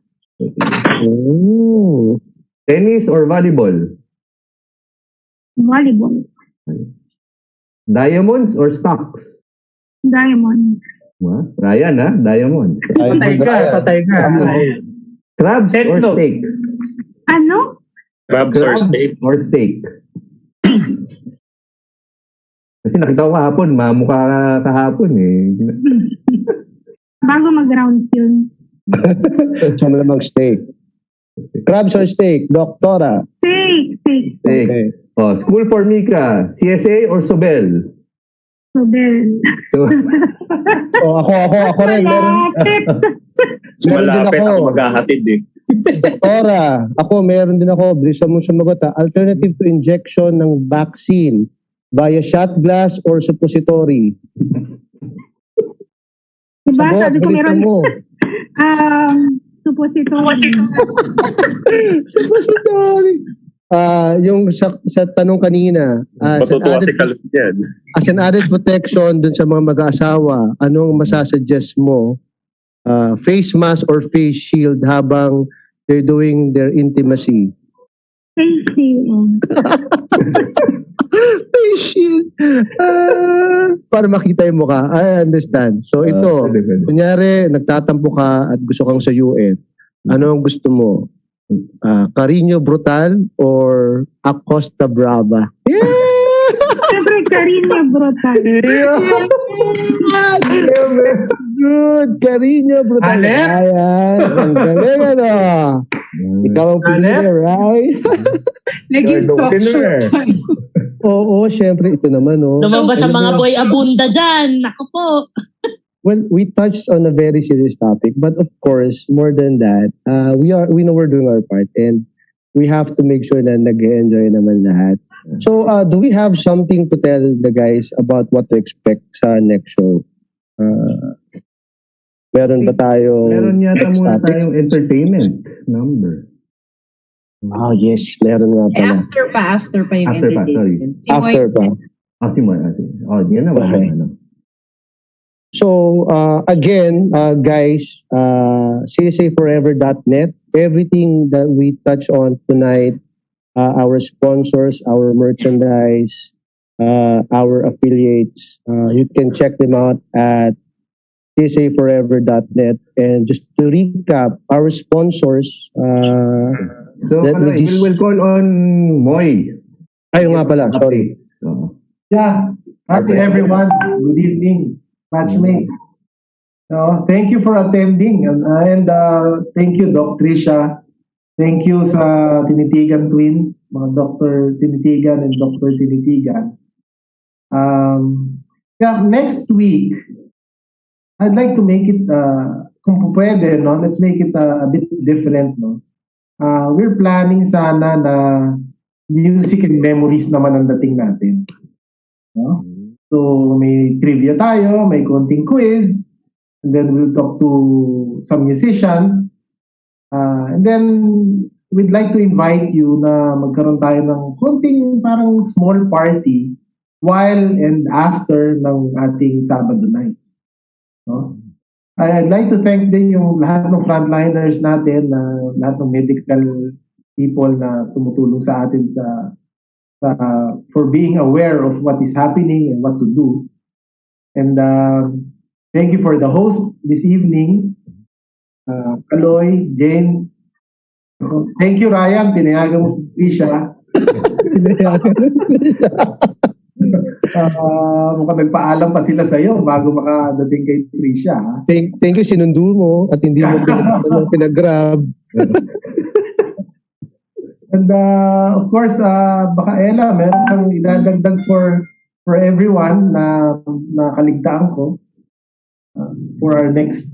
Oh. Tennis or volleyball? Volleyball. Diamonds or stocks? Diamond. Ryan, ha? Diamonds. Patay ka. Crabs or Endo. steak? Ano? Crabs or steak? Or steak? Kasi nakita ko kahapon, mamukha kahapon eh. Bago mag-round yun. Saan namang steak? Crabs or steak? Doktora? Steak. Steak. Okay. Oh, school for Mika, CSA or Sobel? Sobel. Ako rin. Malapit ako maghahatid eh. Doktora, meron din ako. Bilisan mo sumagot, ha? Alternative to injection ng vaccine via shot glass or suppository? Diba? Sagot, Sabi ko bilisan meron. mo. Suppository. Suppository. Yung sa tanong kanina, Matutuwa si Kalot yan. as an added protection dun sa mga mag-aasawa, anong masasuggest mo? Face mask or face shield habang they're doing their intimacy? Face shield. Face shield. Para makita yung mukha. I understand. So ito, kunyari, nagtatampo ka at gusto kang sa UN. Ano ang gusto mo? Cariño Brutal or Acosta Brava? Yeah! Siyempre, Cariño Brutal. Good! Cariño Brutal. Alep? Ayan. Ang galing, ano? Ikaw ang pinili, right? Naging talk show. Oo, syempre. Ito naman, oh. Lumabas sa mga boy abunda dyan. Ako po. Well, we touched on a very serious topic, but of course, more than that, we know we're doing our part, and we have to make sure na nag-enjoy naman lahat. So, do we have something to tell the guys about what to expect sa next show? Meron ba tayong Meron yata next muna topic? tayong entertainment number. Oh, yes. Meron nga pala. After pa yung After pa, sorry. entertainment. After pa. Oh, yan naman. Okay. Ano. So, again, guys, CSAforever.net, everything that we touch on tonight, our sponsors, our merchandise, our affiliates, you can check them out at CSAforever.net. And just to recap, our sponsors, So, we'll call on Moy. Ayun nga pala, sorry. Yeah, happy everyone. Good evening, batchmates. Thank you for attending, and thank you, Doc Tricia. Thank you sa Tinitigan twins, mga Dr. Tinitigan and Dr. Tinitigan. Yeah, next week, I'd like to make it, kung pwede, no? Let's make it a bit different, no? We're planning sana na music and memories naman ang dating natin. No? So, may trivia tayo, may konting quiz, and then we'll talk to some musicians. And then, we'd like to invite you na magkaroon tayo ng konting parang small party while and after ng ating Sabado nights. No? I'd like to thank din yung lahat ng frontliners natin, lahat ng medical people na tumutulong sa atin for being aware of what is happening and what to do. And thank you for the host this evening. Kaloy, James. Thank you, Ryan. Pinayagan mo si Tricia. Mukhang nagpaalam pa sila sa'yo bago makadating kay Tricia. Thank you, sinundo mo at hindi mo pinag-grab. And of course, baka Ella, meron kang idadagdag for everyone na nakaligtaan ko for our next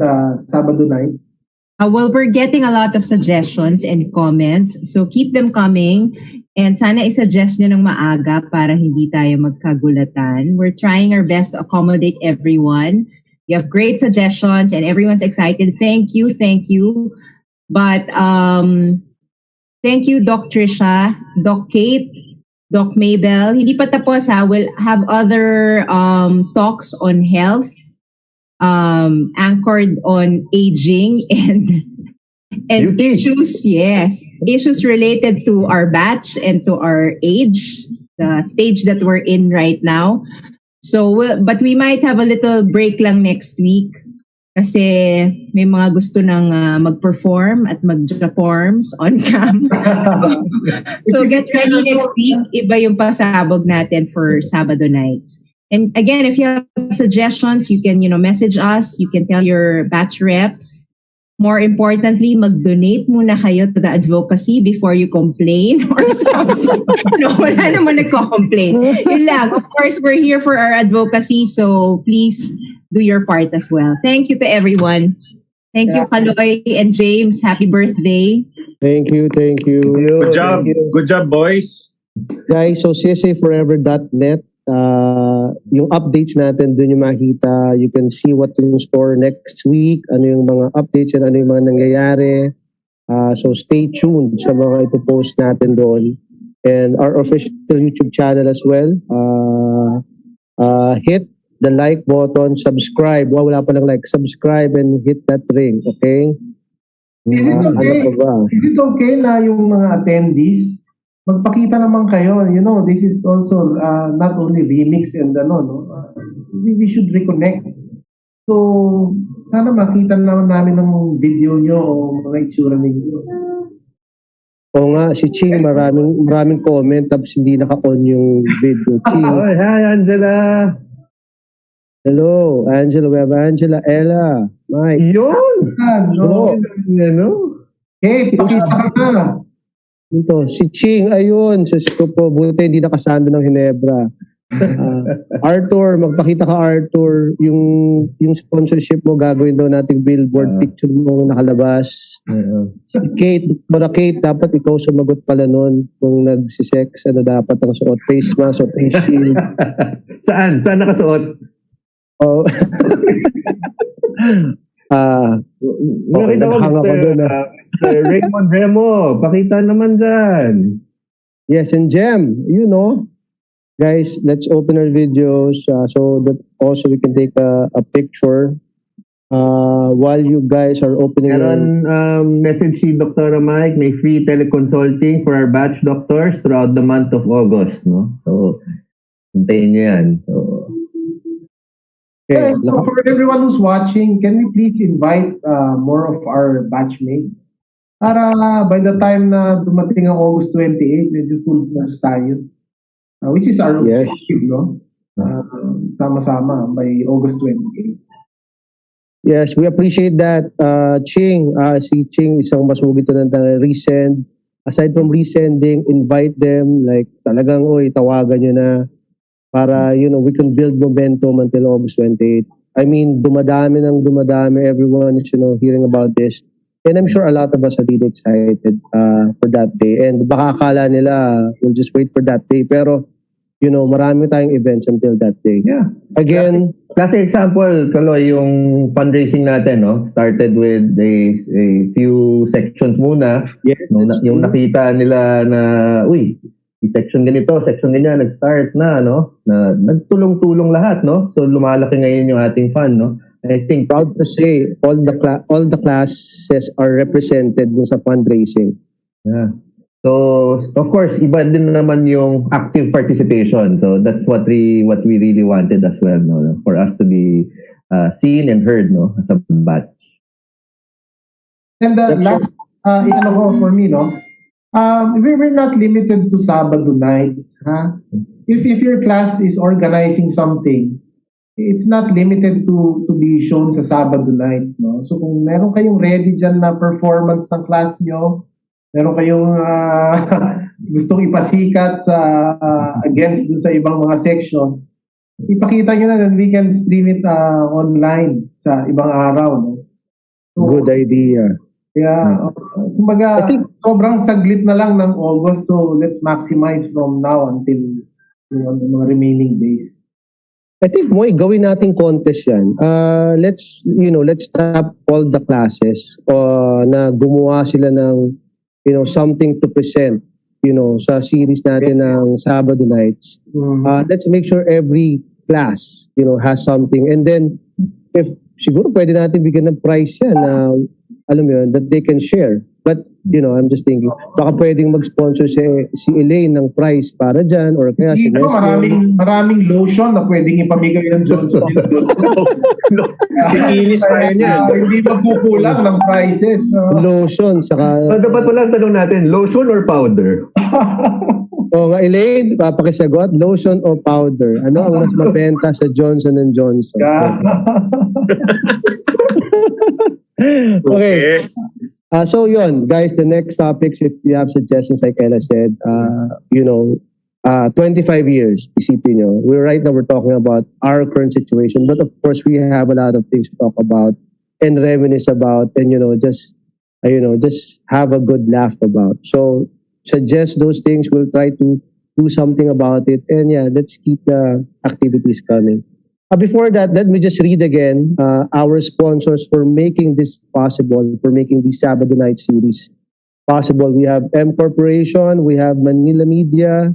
Sabado nights. Well, we're getting a lot of suggestions and comments, so keep them coming. And sana i-suggest nyo ng maaga para hindi tayo magkagulatan. We're trying our best to accommodate everyone. You have great suggestions and everyone's excited. Thank you. But thank you, Doc Tricia, Doc Kate, Doc Mabel. Hindi pa tapos ha. We'll have other talks on health, anchored on aging and issues, yes. Issues related to our batch and to our age, the stage that we're in right now. So, but we might have a little break lang next week kasi may mga gusto nang mag-perform at mag-performs on cam. So get ready next week. Iba yung pasabog natin for Sabado nights. And again, if you have suggestions, you can, message us. You can tell your batch reps. More importantly, mag-donate muna kayo to the advocacy before you complain or something. Wala naman nagko-complain. Yun lang. Of course, we're here for our advocacy, so please do your part as well. Thank you to everyone. Thank you, Kaloy and James. Happy birthday. Thank you. Good job. Good job, boys. Guys, so csaforever.net, yung updates natin, dun yung makita. You can see what in store next week, ano yung mga updates and ano yung mga nangyayari. So stay tuned sa mga ipopost natin doon. And our official YouTube channel as well. Hit the like button, subscribe. Wala pa lang like. Subscribe and hit that ring, okay? Is it okay? Is it okay na yung mga attendees magpakita naman kayo? This is also not only remix and we should reconnect. So, sana makita naman namin ng video nyo o mga itsura ninyo. Oo nga, si Ching, maraming comment tapos hindi naka-on yung video. Ching. Oh, hi, Angela. Hello, Angela. We have Angela, Ella, Mike. Yun! Hey, pakita ka na. Ito, si Ching, ayun. Sus ko po, buti hindi nakasando ng Hinebra. Arthur, magpakita ka, Arthur. Yung sponsorship mo, gagawin daw nating billboard picture mo nakalabas. Si Kate, Kate, dapat ikaw sumagot pala nun kung nagsisex, dapat ang suot? Face mask o face shield? Saan? Saan nakasuot? Oh. Nakita ko, Mr. Raymond Remo. Pakita naman dyan. Yes, and Jem, guys, let's open our videos so that also we can take a picture while you guys are opening. Meron message si Dr. Mike, may free teleconsulting for our batch doctors throughout the month of August, no? So, hintayin nyo yan. So, okay. For everyone who's watching, can we please invite more of our batchmates? Para by the time na dumating ang August 28, medyo full force tayo. Which is our objective, no? Sama-sama by August 28. Yes, we appreciate that. Ching, si Ching, isang masugid to ng resend. Aside from resending, invite them, like talagang, oy, tawagan nyo na para, we can build momentum until August 28. I mean, dumadami, everyone is, hearing about this. And I'm sure a lot of us are really excited for that day. And baka akala nila, we'll just wait for that day. Pero, marami tayong events until that day. Yeah. Again, Classic example, Kaloy, yung fundraising natin, no? Started with a few sections muna. Yes, Yung nakita nila na, uy, section ganito, section ganyan, nag-start na, no? Na nagtulong-tulong lahat, no? So lumalaki ngayon yung ating fund, no? I think proud to say all the classes are represented dun sa fundraising. yeah. So of course, iba din naman yung active participation. So that's what we really wanted as well, no? For us to be seen and heard, no? As a batch. And the last, for me, no? We're not limited to Sabado nights, huh? If your class is organizing something, it's not limited to be shown sa Sabado nights, no? So kung meron kayong ready dyan na performance ng class nyo, meron kayong gustong ipasikat against dun sa ibang mga section, ipakita nyo na, then we can stream it online sa ibang araw, no? So, good idea. Yeah, kumbaga, sobrang saglit na lang ng August, so let's maximize from now until yung mga remaining days. I think gawin nating contest yan. Let's stop all the classes na gumawa sila ng, something to present, sa series natin ng Sabado nights. Let's make sure every class, has something. And then, if siguro pwede natin bigyan ng prize yan na, alam mo yun, that they can share. But, I'm just thinking, baka pwedeng mag-sponsor si Elaine ng prize para dyan, or kaya si Dito, maraming lotion na pwedeng ipamigay ng Johnson. Kikinis tayo niya. Hindi magkukulang ng prizes. Lotion, saka... Dapat pala tanong natin, lotion or powder? O nga, Elaine, papakisagot, lotion o powder? Ano ang mas mabenta sa Johnson & Johnson? Yeah. Okay. So yun, guys, the next topics, if you have suggestions, like Ella said, 25 years, isipin nyo. Right now, we're talking about our current situation, but of course, we have a lot of things to talk about and reminisce about, and just have a good laugh about. So suggest those things. We'll try to do something about it, and yeah, let's keep the activities coming. Before that, let me just read again our sponsors for making this possible, for making the Sabado Night series possible. We have M Corporation, we have Manila Media,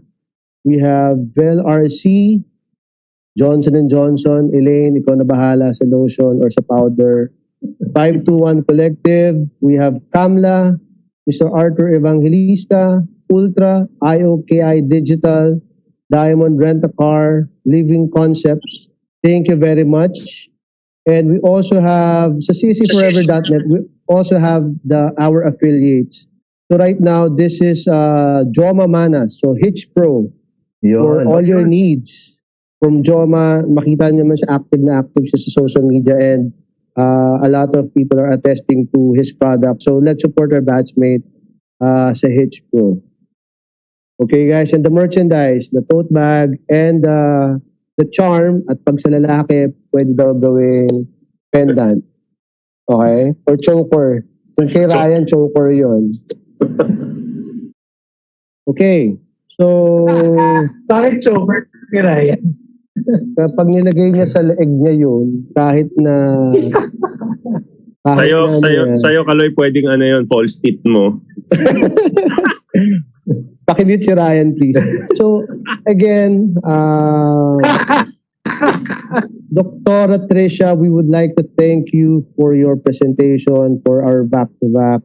we have Vel RC, Johnson & Johnson, Elaine, ikaw na bahala sa lotion or sa powder. 521 Collective, we have Kamla, Mr. Arthur Evangelista, Ultra, IOKI Digital, Diamond Rent-A-Car, Living Concepts. Thank you very much. And we also have sa csforever.net, we also have our affiliates. So right now, this is Joma Mana, so Hitch Pro, for all your needs. From Joma, makita niyo naman siya active siya sa social media, and a lot of people are attesting to his product. So let's support our batchmate sa Hitch Pro. Okay guys, and the merchandise, the tote bag, and the charm, at pag sa lalaki, pwede daw gawing pendant. Okay? Or choker. Kung kay Ryan, choker yun. Okay. So, Bakit choker kay Ryan? kapag nilagay niya sa leeg niya yun, kahit na... Sa'yo, Kaloy, pwedeng false tip mo. Pakimute si Ryan, please. So, again, Dr. Tricia, we would like to thank you for your presentation, for our back-to-back.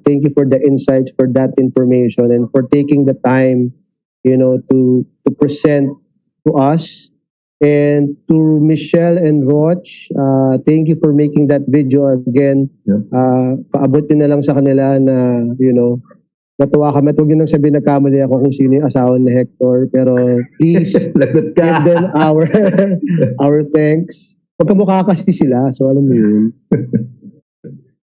Thank you for the insights, for that information, and for taking the time, to present to us. And to Michelle and Roch, thank you for making that video again. Paabot nyo na lang sa kanila na, natuwa kami. At huwag nyo nang sabihin nagkamali ako kung sino yung asawa ni Hector. Pero please, give them our thanks. Magkamukha kasi sila, so alam mo yun.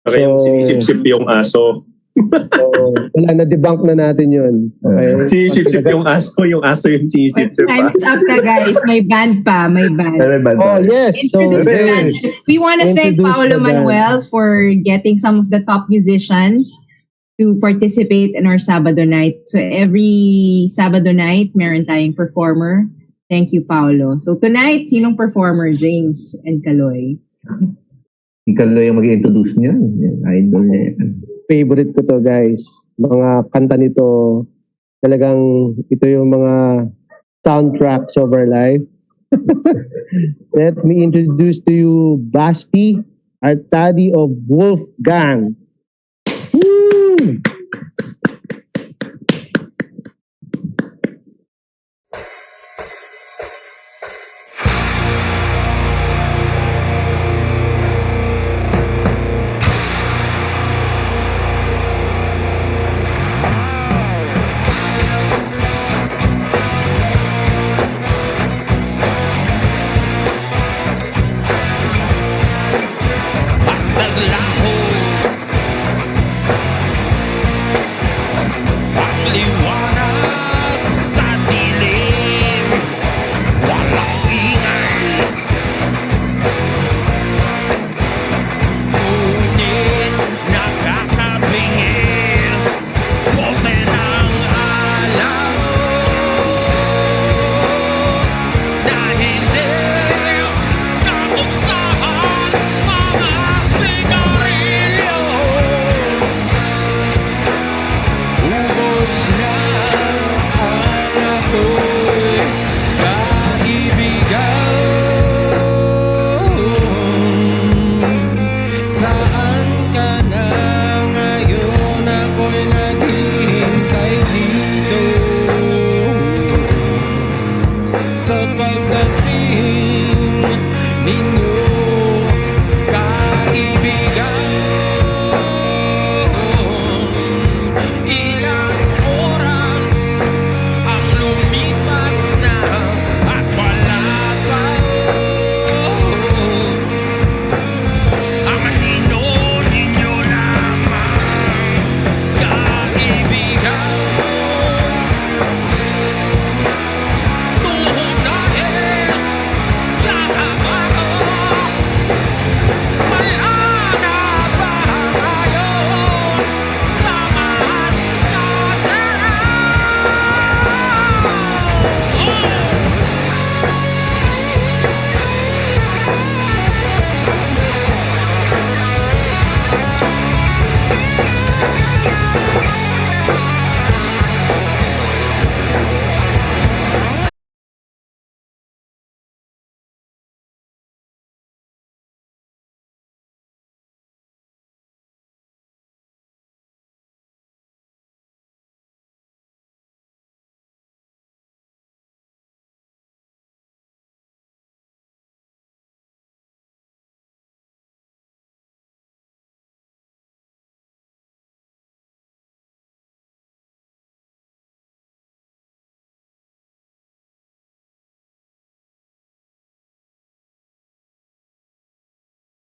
Okay, yung sinisip-sip yung aso. So, wala na, debunk na natin yun. Okay? Sinisip-sip yung aso yung sinisip-sip pa. Time's up na, guys. May band pa. May band. Oh, yes. So, Introduce the band. We want to thank Introduce Paolo the band. Manuel for getting some of the top musicians to participate in our Sabado night. So every Sabado night, meron tayong performer. Thank you, Paolo. So tonight, sinong performer? James and Kaloy. Si Kaloy yung mag-introduce niya. Idol niya yan. favorite ko to, guys. Mga kanta nito, talagang ito yung mga soundtracks of our life. Let me introduce to you Basti, our daddy of Wolfgang. Woo!